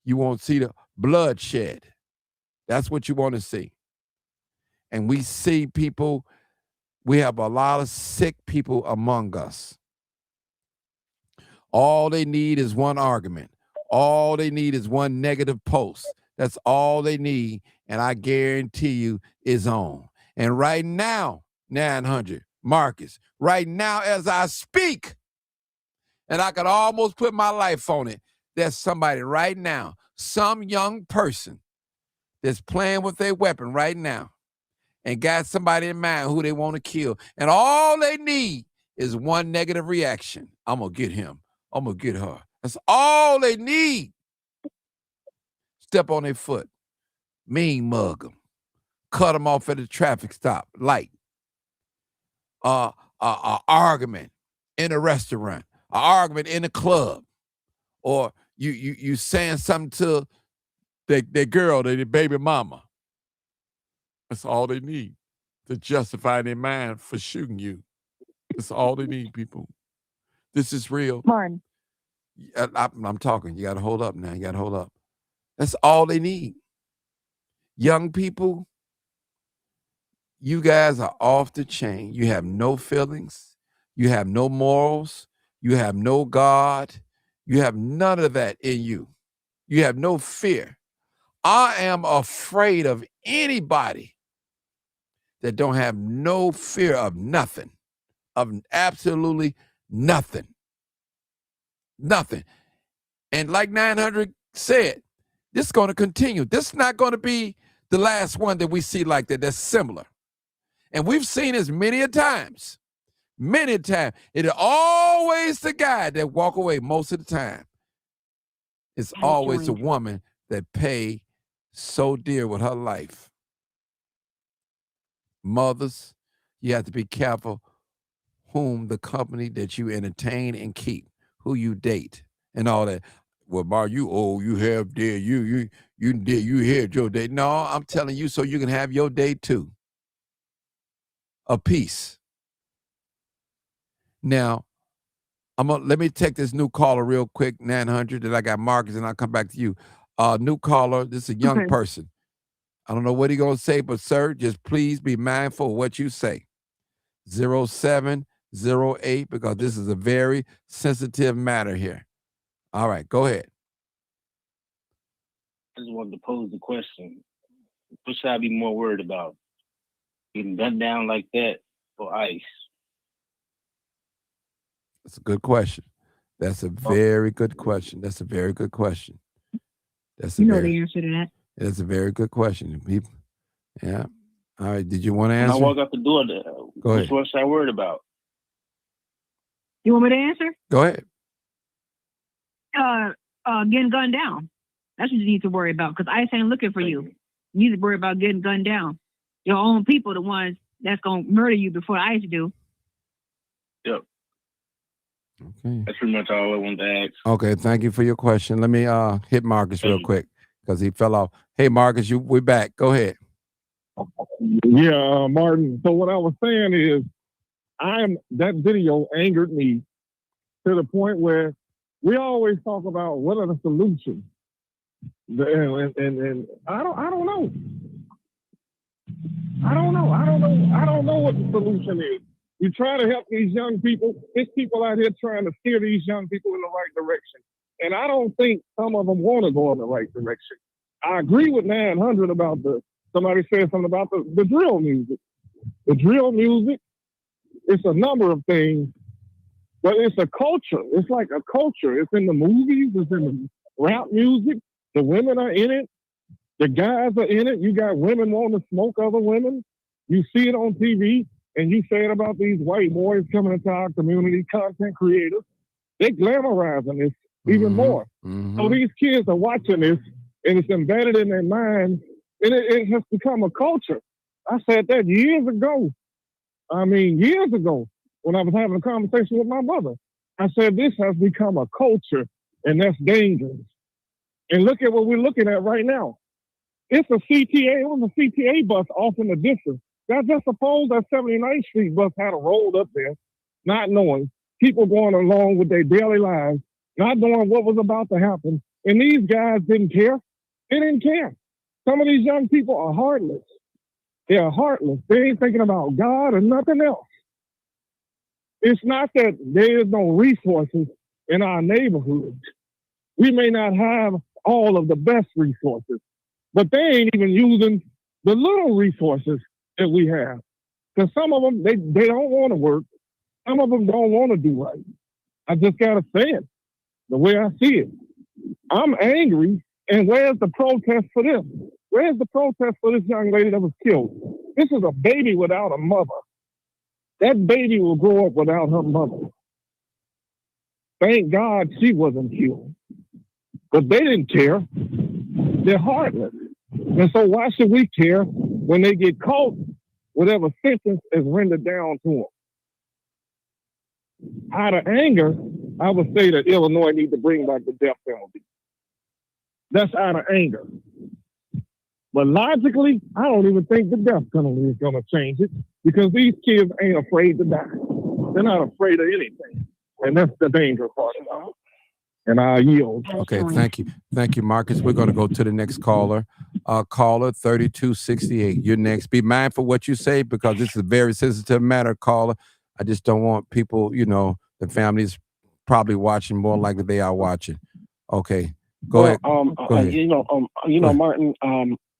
You want to see the bloodshed. That's what you want to see. And we see people, we have a lot of sick people among us. All they need is one argument. All they need is one negative post. That's all they need. And I guarantee you is on. And right now, 900, Marcus, right now as I speak, and I could almost put my life on it, there's somebody right now, some young person that's playing with their weapon right now and got somebody in mind who they want to kill. And all they need is one negative reaction. I'm going to get him. I'm going to get her. That's all they need. Step on their foot. Mean mug them. Cut them off at the traffic stop. Light. Argument in a restaurant. An argument in a club. Or you saying something to their girl, their baby mama. That's all they need to justify their mind for shooting you. That's all they need, people. This is real. Martin. I'm talking. You got to hold up now. You got to hold up. That's all they need. Young people, you guys are off the chain. You have no feelings. You have no morals. You have no God. You have none of that in you. You have no fear. I am afraid of anybody that don't have no fear of nothing, of absolutely nothing. Nothing. And like 900 said, this is going to continue. This is not going to be the last one that we see like that, that's similar. And we've seen this many a times. Many a time. It is always the guy that walk away most of the time. It's always the woman that pay so dear with her life. Mothers, you have to be careful whom the company that you entertain and keep, who you date, and all that. Well, Mar, you have dear, you had your day. No, I'm telling you so you can have your day too. A peace. Now, let me take this new caller real quick, 900, that I got Marcus, and I'll come back to you. New caller, this is a young person. I don't know what he's going to say, but sir, just please be mindful of what you say. 0708, because this is a very sensitive matter here. All right, go ahead. I just wanted to pose the question. What should I be more worried about? Getting gunned down like that or ICE? That's a good question. That's a very good question. That's a very good question. That's a You know very, the answer to that. that's a very good question. People, yeah. All right. Did you want to When I answer? walk out the door, Go which ahead. one should I worried about? You want me to answer? Go ahead. Getting gunned down. That's what you need to worry about, because ICE ain't looking for you. You need to worry about getting gunned down. Your own people, the ones that's gonna murder you before ICE do. Yep. Okay. That's pretty much all I wanted to ask. Okay. Thank you for your question. Let me hit Marcus real quick because he fell off. Hey, Marcus, we're back. Go ahead. Yeah, Martin. So what I was saying is, that video angered me to the point where we always talk about what are the solutions, and I don't know. I don't know what the solution is. You try to help these young people. There's people out here trying to steer these young people in the right direction, and I don't think some of them want to go in the right direction. I agree with 900 about somebody said something about the drill music. The drill music, it's a number of things, but it's a culture. It's like a culture. It's in the movies. It's in the rap music. The women are in it. The guys are in it. You got women wanting to smoke other women. You see it on TV, and you say it about these white boys coming into our community, content creators. They're glamorizing this even more. Mm-hmm. So these kids are watching this, and it's embedded in their mind, and it has become a culture. I said that years ago. Years ago, when I was having a conversation with my mother. I said, this has become a culture, and that's dangerous. And look at what we're looking at right now. It's a CTA. It was a CTA bus off in the distance. I just suppose that 79th Street bus had rolled up there, not knowing. People going along with their daily lives, not knowing what was about to happen. And these guys didn't care. They didn't care. Some of these young people are heartless. They are heartless. They ain't thinking about God or nothing else. It's not that there is no resources in our neighborhoods. We may not have all of the best resources, but they ain't even using the little resources that we have. Because some of them, they don't want to work. Some of them don't want to do right. I just got to say it the way I see it. I'm angry, and where's the protest for this? Where's the protest for this young lady that was killed? This is a baby without a mother. That baby will grow up without her mother. Thank God she wasn't killed. But they didn't care. They're heartless. And so why should we care when they get caught, whatever sentence is rendered down to them? Out of anger, I would say that Illinois needs to bring back the death penalty. That's out of anger. But logically, I don't even think the death penalty is going to change it, because these kids ain't afraid to die. They're not afraid of anything. And that's the danger part of it. And I yield. Okay, thank you. Thank you, Marcus. We're going to go to the next caller. Caller 3268. You're next. Be mindful what you say, because this is a very sensitive matter, caller. I just don't want people, the families probably watching more likely they are watching. Okay, go ahead. Go ahead. Martin,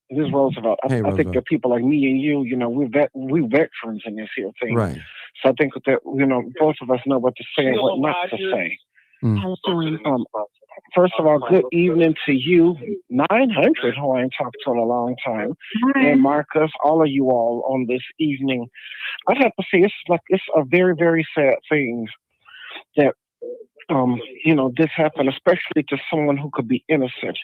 this is Roosevelt. I Roosevelt. think that people like me and you, we're veterans in this here thing. Right. So I think that, both of us know what to say and what not to say. First of all, good evening to you, 900, who I ain't talked to in a long time, and Marcus, all of you all on this evening. I'd have to say it's a very, very sad thing that this happened, especially to someone who could be innocent.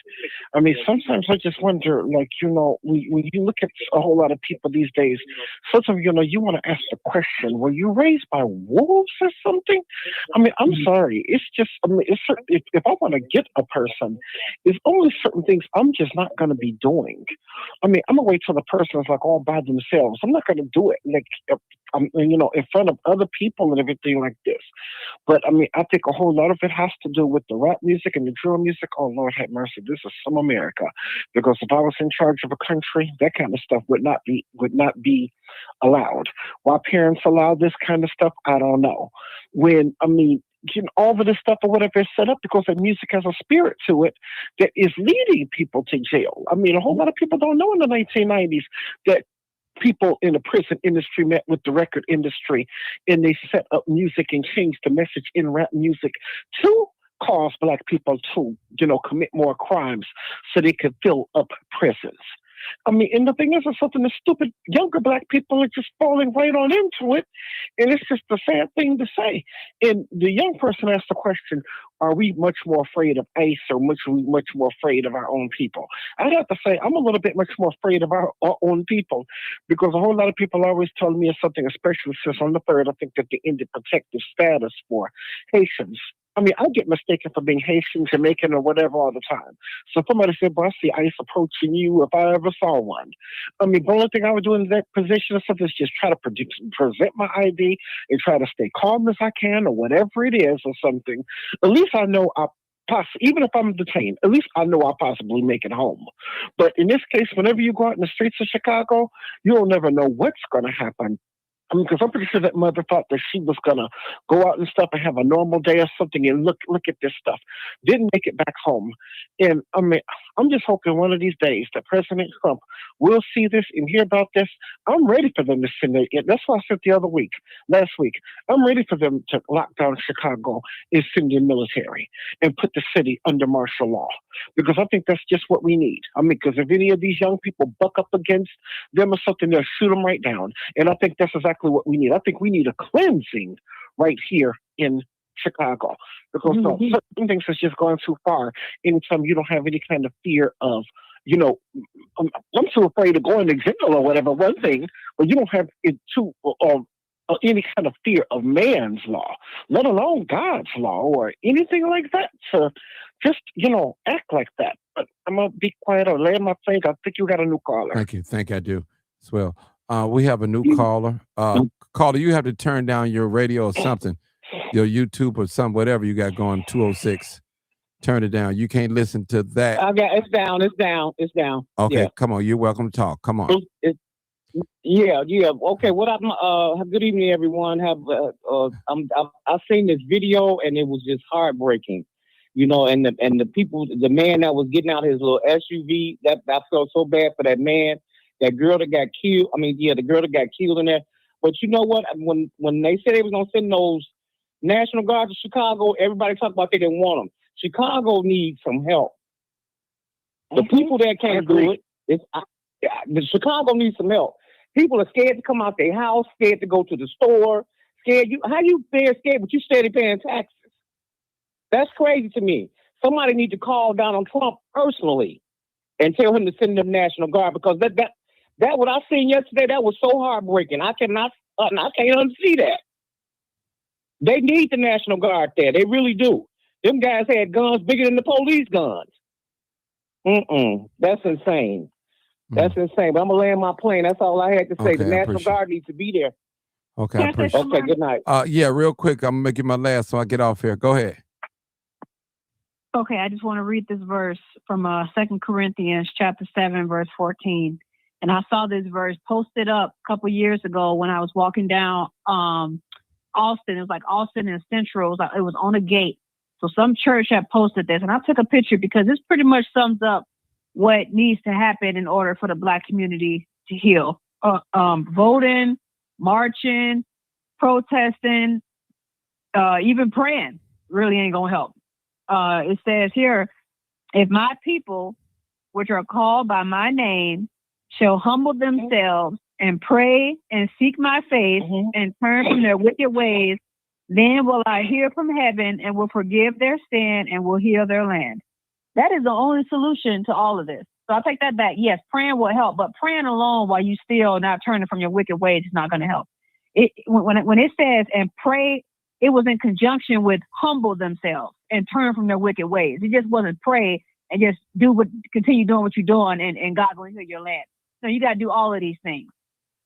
I mean, sometimes I just wonder, when you look at a whole lot of people these days, sometimes, you want to ask the question, were you raised by wolves or something? I mean, I'm sorry. It's just, if I want to get a person, there's only certain things I'm just not going to be doing. I mean, I'm going to wait till the person is all by themselves. I'm not going to do it in front of other people and everything like this. But I mean, I think a whole lot of it has to do with the rap music and the drill music. Oh, Lord have mercy. This is some America. Because if I was in charge of a country, that kind of stuff would not be allowed. Why parents allow this kind of stuff, I don't know. all of this stuff or whatever is set up because the music has a spirit to it that is leading people to jail. I mean, a whole lot of people don't know in the 1990s that people in the prison industry met with the record industry and they set up music and changed the message in rap music to cause black people to, commit more crimes so they could fill up prisons. I mean, and the thing is, it's something the stupid younger black people are just falling right on into it. And it's just a sad thing to say. And the young person asked the question, are we much more afraid of ICE or much more afraid of our own people? I'd have to say I'm a little bit much more afraid of our own people because a whole lot of people always tell me it's something, especially since on the 3rd, I think that they ended protective status for Haitians. I mean, I get mistaken for being Haitian, Jamaican, or whatever all the time. So somebody said, "Well, I see ICE approaching you if I ever saw one." I mean, the only thing I would do in that position or something is just try to present my ID and try to stay calm as I can or whatever it is or something. At least I know even if I'm detained, at least I know I'll possibly make it home. But in this case, whenever you go out in the streets of Chicago, you'll never know what's going to happen. I mean, because I'm pretty sure that mother thought that she was going to go out and stuff and have a normal day or something and look at this stuff. Didn't make it back home. And I mean, I'm just hoping one of these days that President Trump will see this and hear about this. I'm ready for them to send it. That's why I said last week, I'm ready for them to lock down Chicago and send in military and put the city under martial law. Because I think that's just what we need. I mean, because if any of these young people buck up against them or something, they'll shoot them right down. And I think that's exactly what we need. I think we need a cleansing right here in Chicago because certain things is just going too far. Anytime you don't have any kind of fear of, I'm too afraid of going to jail or whatever, one thing, but you don't have it too, any kind of fear of man's law, let alone God's law or anything like that. So just, act like that. But I'm going to be quiet or lay my thing. I think you got a new caller. Thank you. I do as well. We have a new caller. Caller, you have to turn down your radio or something, your YouTube or something, whatever you got going, 206. Turn it down. You can't listen to that. It's down. Okay, yeah. Come on. You're welcome to talk. Come on. Yeah. Okay. Good evening, everyone. I've seen this video and it was just heartbreaking, and the people, the man that was getting out his little SUV, that I felt so bad for that man. That girl that got killed. The girl that got killed in there. But you know what? When they said they was gonna send those National Guard to Chicago, everybody talked about they didn't want them. Chicago needs some help. The people there can't do it. The Chicago needs some help. People are scared to come out their house, scared to go to the store, scared. How you scared, but you steady paying taxes? That's crazy to me. Somebody need to call Donald Trump personally and tell him to send them National Guard because that what I seen yesterday, that was so heartbreaking. I can't unsee that. They need the National Guard there. They really do. Them guys had guns bigger than the police guns. That's insane. That's insane. But I'm gonna land my plane. That's all I had to say. Okay, the National Guard needs to be there. Okay, I appreciate it. Okay, good night. Yeah, real quick. I'm gonna make it my last so I get off here. Go ahead. Okay, I just want to read this verse from 2 Corinthians chapter 7, verse 14. And I saw this verse posted up a couple years ago when I was walking down Austin. It was like Austin and Central. It was on a gate. So some church had posted this. And I took a picture because this pretty much sums up what needs to happen in order for the Black community to heal. Voting, marching, protesting, even praying really ain't going to help. It says here, if my people, which are called by my name, shall humble themselves and pray and seek my face and turn from their wicked ways, then will I hear from heaven and will forgive their sin and will heal their land. That is the only solution to all of this. So I take that back. Yes, praying will help, but praying alone while you still not turning from your wicked ways is not going to help. When it says and pray, it was in conjunction with humble themselves and turn from their wicked ways. It just wasn't pray and just continue doing what you're doing and God will heal your land. No, you got to do all of these things.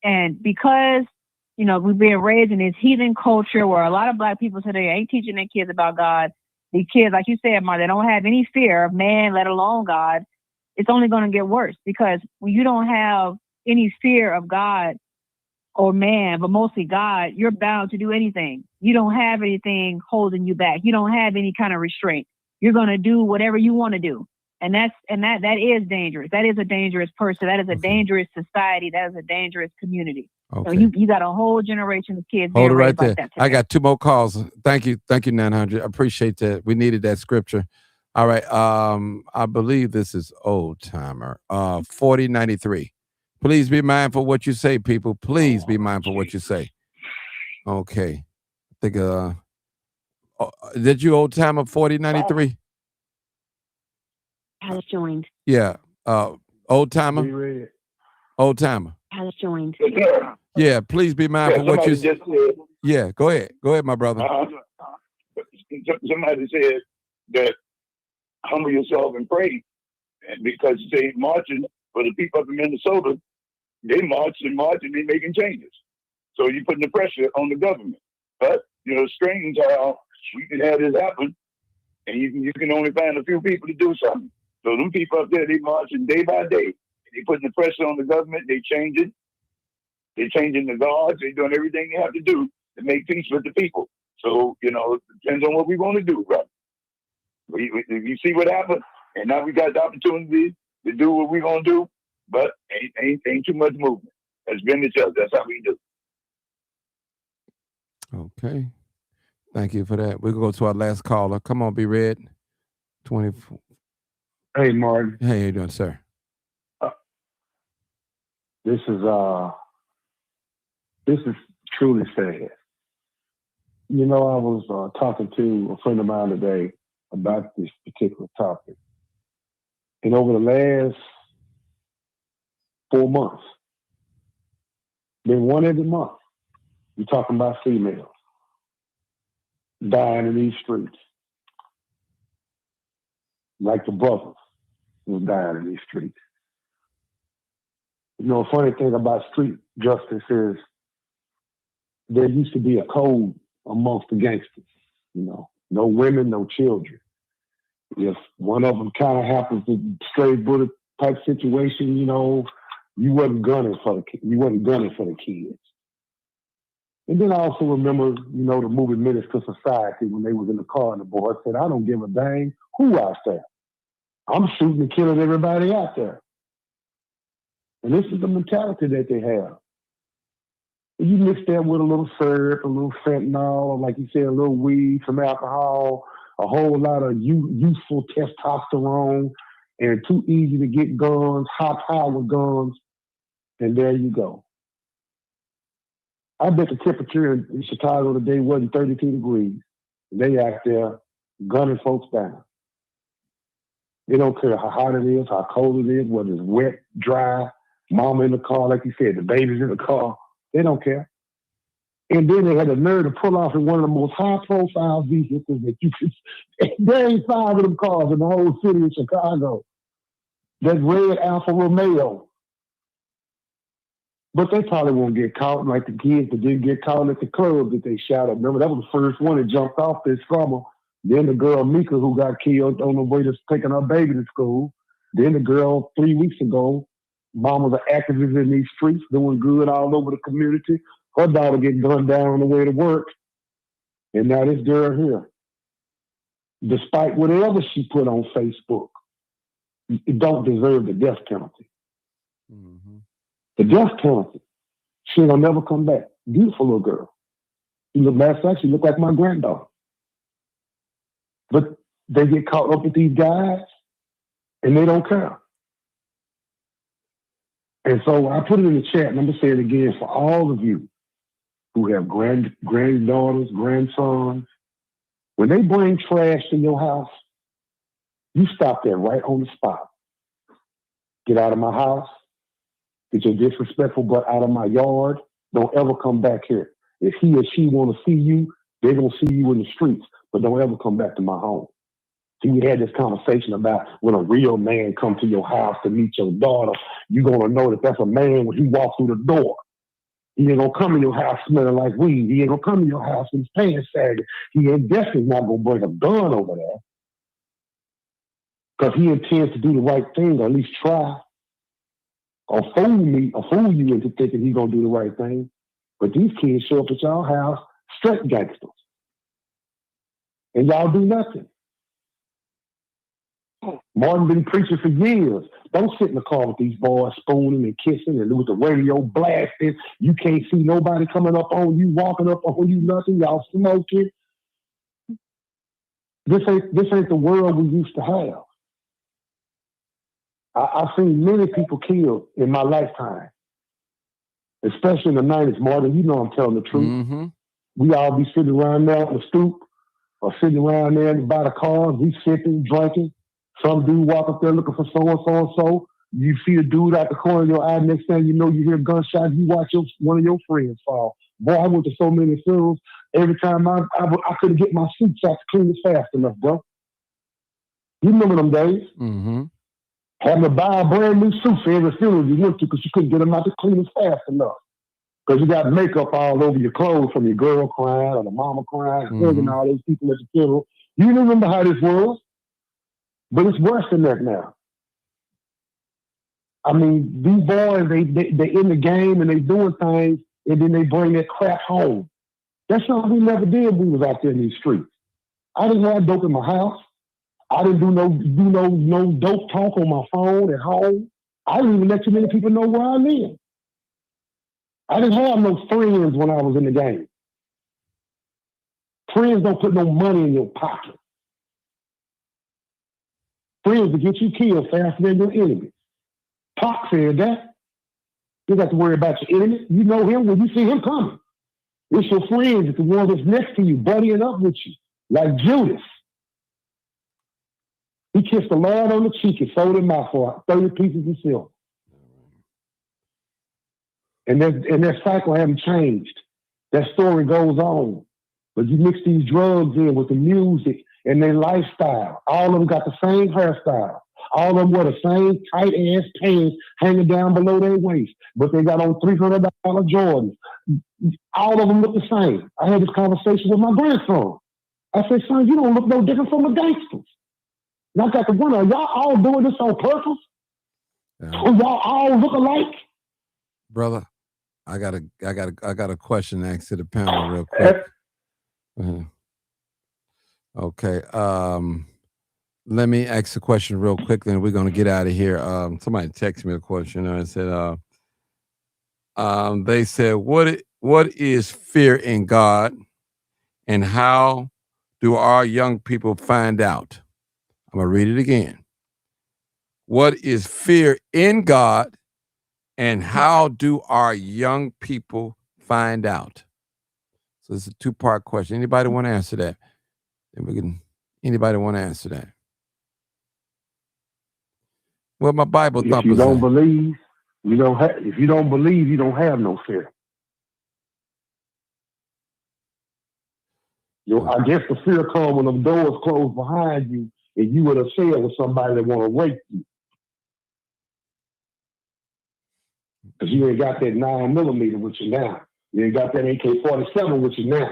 And because, we've been raised in this heathen culture where a lot of Black people today ain't teaching their kids about God. These kids, like you said, Ma, they don't have any fear of man, let alone God. It's only going to get worse because when you don't have any fear of God or man, but mostly God, you're bound to do anything. you don't have anything holding you back. You don't have any kind of restraint. You're going to do whatever you want to do. And that is dangerous. That is a dangerous person. That is a dangerous society. That is a dangerous community. Okay. So you got a whole generation of kids Hold being it raised right like there. that today. I got 2 more calls. Thank you, 900. I appreciate that. We needed that scripture. All right. I believe this is old timer. 4093. Please be mindful of what you say, people. Please be mindful of what you say. Okay. I think did you old timer 4093? Has joined. Yeah. Old timer. Old timer. Has joined. Yeah, please be mindful of what you just said. Yeah, go ahead. Go ahead, my brother. Somebody said that humble yourself and pray, and because they marching for the people up in Minnesota, they march and they making changes. So you're putting the pressure on the government. But strange how we can have this happen, and you can only find a few people to do something. So them people up there, they marching day by day. They putting the pressure on the government. They changing. They're changing the guards. They're doing everything they have to do to make peace with the people. So, it depends on what we want to do, right? You see what happened? And now we got the opportunity to do what we're going to do, but ain't too much movement. That's been each other. That's how we do. Okay. Thank you for that. We'll go to our last caller. Come on, Be Red. 24. Hey, Martin. Hey, how you doing, sir? This is truly sad. I was talking to a friend of mine today about this particular topic. And over the last 4 months, been one every month, you're talking about females dying in these streets. Like the brothers was dying in these streets. A funny thing about street justice is there used to be a code amongst the gangsters. No women, no children. If one of them kind of happens to stray bullet type situation, you wasn't gunning for the kids. And then I also remember, the movie Menace to Society when they was in the car and the boy said, "I don't give a dang who out there. I'm shooting and killing everybody out there." And this is the mentality that they have. You mix that with a little syrup, a little fentanyl, or like you said, a little weed, some alcohol, a whole lot of youthful testosterone, and too easy to get guns, high-powered guns, and there you go. I bet the temperature in Chicago today wasn't 32 degrees. They out there gunning folks down. They don't care how hot it is, how cold it is, whether it's wet, dry, mama in the car, like you said, the baby's in the car. They don't care. And then they had the nerve to pull off in one of the most high-profile vehicles that you could. There ain't 5 of them cars in the whole city of Chicago. That red Alfa Romeo. But they probably won't get caught like the kids that didn't get caught at the club that they shot at. Remember, that was the first one that jumped off this summer. Then the girl Mika who got killed on the way to taking her baby to school. Then the girl 3 weeks ago, mom was an activist in these streets, doing good all over the community. Her daughter get gunned down on the way to work. And now this girl here, despite whatever she put on Facebook, it don't deserve the death penalty. Mm-hmm. The death penalty. She'll never come back. Beautiful little girl. She looked like my granddaughter. But they get caught up with these guys and they don't care. And so I put it in the chat, and I'm going to say it again for all of you who have granddaughters, grandsons. When they bring trash to your house, you stop there right on the spot. Get out of my house. Get your disrespectful butt out of my yard. Don't ever come back here. If he or she want to see you, they're going to see you in the streets, but don't ever come back to my home. See, we had this conversation about when a real man come to your house to meet your daughter, you're going to know that that's a man when he walks through the door. He ain't going to come in your house smelling like weed. He ain't going to come in your house with his pants sagging. He ain't definitely not going to bring a gun over there because he intends to do the right thing, or at least try, or fool you into thinking he's going to do the right thing. But these kids show up at your house, straight gangsters. and y'all do nothing. Martin been preaching for years. Don't sit in the car with these boys spooning and kissing and with the radio blasting. You can't see nobody coming up on you, walking up on you, nothing. Y'all smoking. This ain't the world we used to have. I've seen many people killed in my lifetime, especially in the 90s, Martin. You know I'm telling the truth. Mm-hmm. We all be sitting around there on the stoop or sitting around there by the cars. We sipping, drinking. Some dude walk up there looking for so-and-so. You see a dude out the corner of your eye. Next thing you know, you hear gunshots. You watch one of your friends fall. Boy, I went to so many funerals. Every time I couldn't get my suits out to clean it fast enough, bro. You remember them days? Mm-hmm. Having to buy a brand new suit for every funeral you went to because you couldn't get them out to clean it fast enough. Because you got makeup all over your clothes from your girl crying or the mama crying, hugging all those people at the funeral. You remember how this was? But it's worse than that now. I mean, these boys, they in the game and they doing things, and then they bring that crap home. That's something we never did when we was out there in these streets. I didn't have dope in my house. I didn't do no dope talk on my phone at home. I didn't even let too many people know where I live. I didn't have no friends when I was in the game. Friends don't put no money in your pocket. Friends will get you killed faster than your enemy. Pac said that. You got to worry about your enemy. You know him when you see him coming. It's your friends, it's the one that's next to you, buddying up with you, like Judas. He kissed the Lord on the cheek and sold him out for 30 pieces of silver. And that cycle hasn't changed. That story goes on. But you mix these drugs in with the music and their lifestyle. All of them got the same hairstyle. All of them wear the same tight-ass pants hanging down below their waist. But they got on $300 Jordans. All of them look the same. I had this conversation with my grandson. I said, son, you don't look no different from the gangsters. And I got to wonder, are y'all all doing this on purpose? Or y'all all look alike? Brother, I got a question to ask to the panel real quick. Okay. Let me ask a question real quickly, and we're going to get out of here. Somebody texted me a question, and I said, they said, what is fear in God, and how do our young people find out? I'm going to read it again. What is fear in God, and how do our young people find out? So it's a two-part question. Anybody want to answer that? Anybody want to answer that? Well, my Bible thumpers. If you don't believe, you don't have. If you don't believe, you don't have no fear. I guess the fear comes when the doors close behind you, and you would have said with somebody that want to rape you, because you ain't got that 9mm with you now. You ain't got that AK-47 with you now.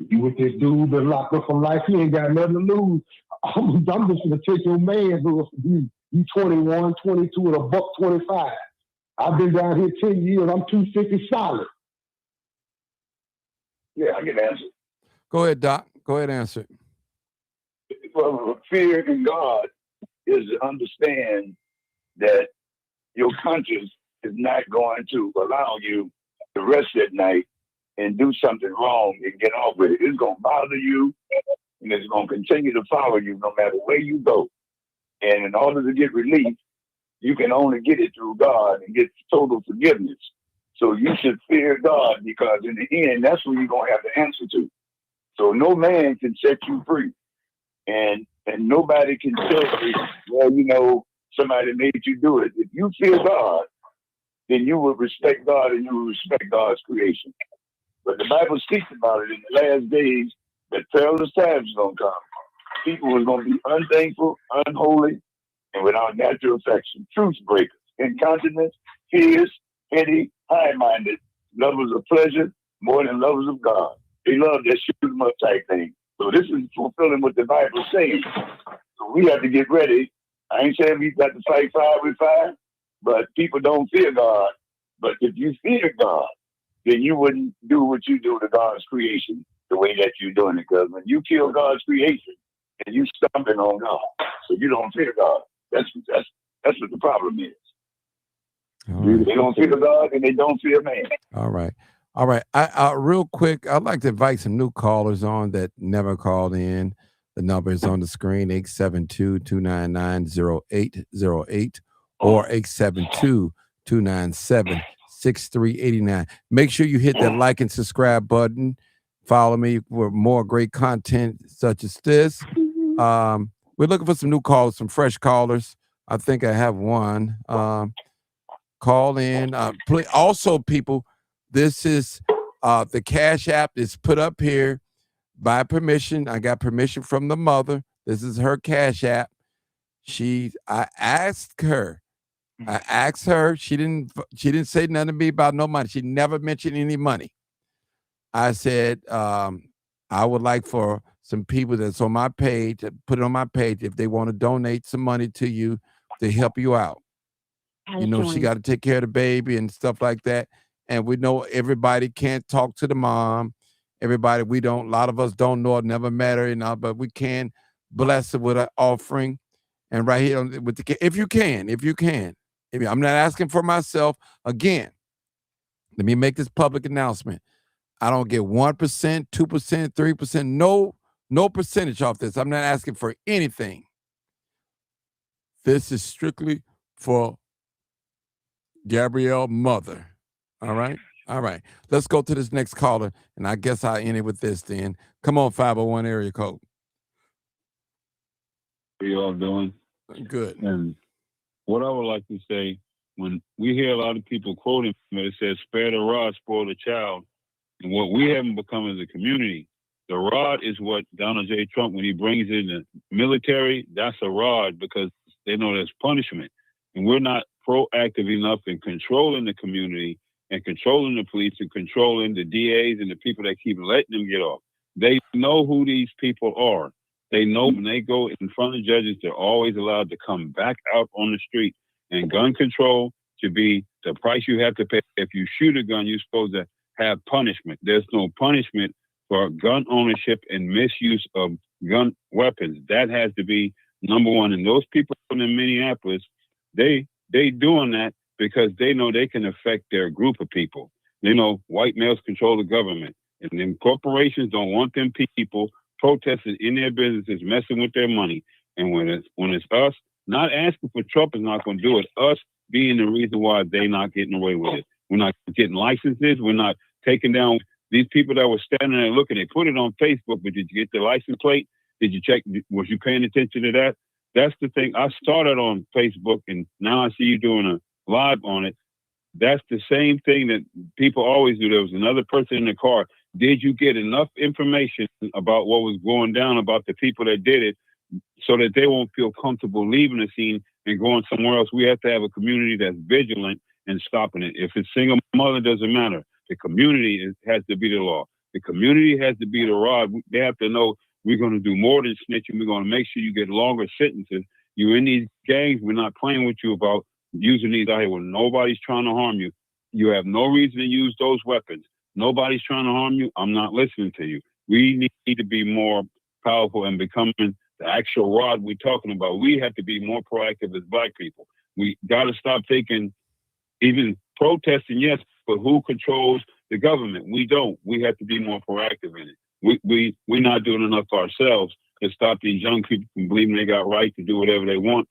You with this dude been locked up for life. He ain't got nothing to lose. I'm just gonna take your man who you 21, 22 at $125. I've been down here 10 years. I'm 250 solid. Yeah, I can answer. Go ahead, Doc. Go ahead, answer. Well, fear in God is to understand that your conscience is not going to allow you to rest at night and do something wrong and get off with it. It's going to bother you, and it's going to continue to follow you no matter where you go. And in order to get relief, you can only get it through God and get total forgiveness. So you should fear God, because in the end, that's what you're going to have to answer to. So no man can set you free. And nobody can tell you, well, somebody made you do it. If you fear God, then you will respect God and you will respect God's creation. But the Bible speaks about it in the last days that perilous times is going to come. People are going to be unthankful, unholy, and without natural affection, truth breakers, incontinent, fierce, heady, high-minded, lovers of pleasure more than lovers of God. They love that shoot 'em up type thing. So this is fulfilling what the Bible is saying. So we have to get ready. I ain't saying we've got to fight fire with fire, but people don't fear God. But if you fear God, then you wouldn't do what you do to God's creation. the way that you're doing it. Because when you kill God's creation and you stomping on God, so you don't fear God. That's what the problem is. All right. They don't fear God and they don't fear man. All right. All right. Real quick, I'd like to invite some new callers on that never called in. The number is on the screen, 872-299-0808 or 872-297-6389. Make sure you hit that like and subscribe button. Follow me for more great content such as this. We're looking for some new callers, some fresh callers. I think I have one. Call in. Also, people, this is the Cash App is put up here by permission. I got permission from the mother. This is her Cash App. I asked her. She didn't say nothing to me about no money. She never mentioned any money. I said, I would like for some people that's on my page to put it on my page if they want to donate some money to you to help you out. You know, she got to take care of the baby and stuff like that. And we know everybody can't talk to the mom. Everybody, a lot of us don't know it, never met her, but we can bless her with an offering. And right here with if you can. I'm not asking for myself. Again, let me make this public announcement. I don't get 1%, 2%, 3%, no percentage off this. I'm not asking for anything. This is strictly for Gabrielle mother. All right. Let's go to this next caller, and I guess I'll end it with this then. Come on, 501 area code. How you all doing? Good. And what I would like to say, when we hear a lot of people quoting it says, spare the rod, spoil the child. And what we haven't become as a community, the rod is what Donald J. Trump, when he brings in the military, that's a rod because they know there's punishment. And we're not proactive enough in controlling the community and controlling the police and controlling the DAs and the people that keep letting them get off. They know who these people are. They know when they go in front of judges, they're always allowed to come back out on the street. And gun control should be the price you have to pay. If you shoot a gun, you're supposed to have punishment. There's no punishment for gun ownership and misuse of gun weapons. That has to be number one. And those people in Minneapolis, they doing that because they know they can affect their group of people. They know white males control the government, and then corporations don't want them people protesting in their businesses, messing with their money. And when it's us, not asking for Trump is not going to do it. Us being the reason why they're not getting away with it. We're not getting licenses. We're not taking down these people that were standing there looking. They put it on Facebook, but did you get the license plate? Did you check? Was you paying attention to that? That's the thing. I started on Facebook, and now I see you doing a live on it. That's the same thing that people always do. There was another person in the car. Did you get enough information about what was going down, about the people that did it, so that they won't feel comfortable leaving the scene and going somewhere else? We have to have a community that's vigilant and stopping it. If it's single mother, doesn't matter. The community has to be the law. The community has to be the rod. They have to know we're going to do more than snitching. We're going to make sure you get longer sentences. You're in these gangs. We're not playing with you about using these out here when nobody's trying to harm you. You have no reason to use those weapons. Nobody's trying to harm you. I'm not listening to you. We need to be more powerful and becoming the actual rod we're talking about. We have to be more proactive as Black people. We got to stop taking, even protesting, yes, but who controls the government? We don't. We have to be more proactive in it. We're not doing enough ourselves to stop these young people from believing they got right to do whatever they want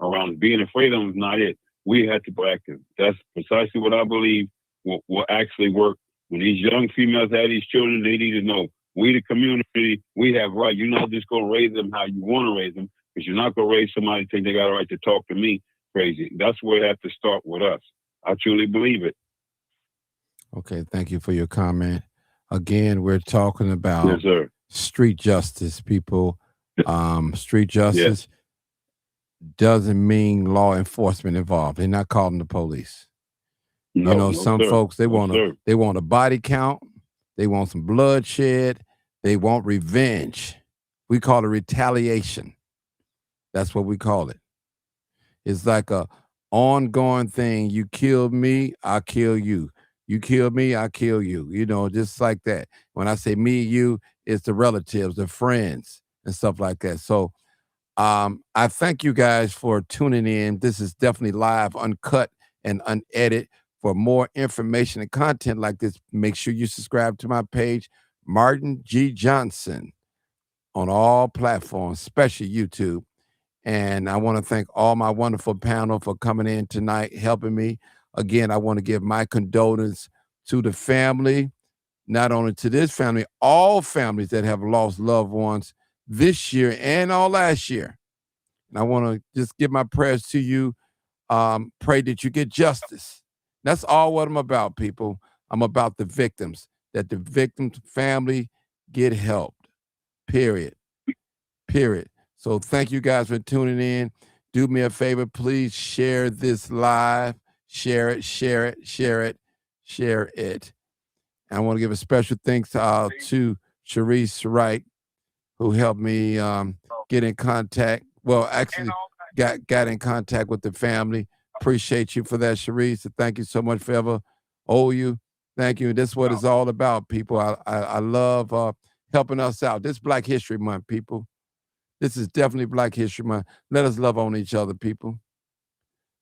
around. Being afraid of them is not it. We have to be proactive. That's precisely what I believe will actually work. When these young females have these children, they need to know we, the community, we have right. You're not just going to raise them how you want to raise them, because you're not going to raise somebody to think they got a right to talk to me crazy. That's where it has to start with us. I truly believe it. Okay, thank you for your comment. Again, we're talking about street justice, people. Street justice doesn't mean law enforcement involved. They're not calling the police. No, some folks, they want a body count. They want some bloodshed. They want revenge. We call it retaliation. That's what we call it. It's like a ongoing thing. You kill me, I kill you. You kill me, I kill you. You know, just like that. When I say me, you, it's the relatives, the friends, and stuff like that. So I thank you guys for tuning in. This is definitely live, uncut, and unedited. For more information and content like this, make sure you subscribe to my page, Martin G. Johnson, on all platforms, especially YouTube. And I want to thank all my wonderful panel for coming in tonight, helping me. Again, I want to give my condolences to the family, not only to this family, all families that have lost loved ones this year and all last year. And I want to just give my prayers to you. Pray that you get justice. That's all what I'm about, people. I'm about the victims, that the victim's family get helped. Period. Period. So thank you guys for tuning in. Do me a favor, please share this live. Share it, share it, share it, share it. And I want to give a special thanks to Sharice Wright, who helped me get in contact. Well, actually got in contact with the family. Appreciate you for that, Sharice. Thank you so much forever. Owe you. Thank you. This is what it's all about, people. I love helping us out. This is Black History Month, people. This is definitely Black History Month. Let us love on each other, people.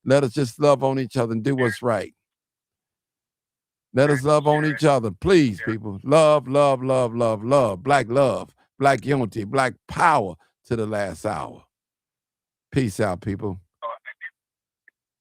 Let us just love on each other and do what's right. Let us love on each other, please, people. Love, love, love, love, love. Black love, Black unity, Black power to the last hour. Peace out, people.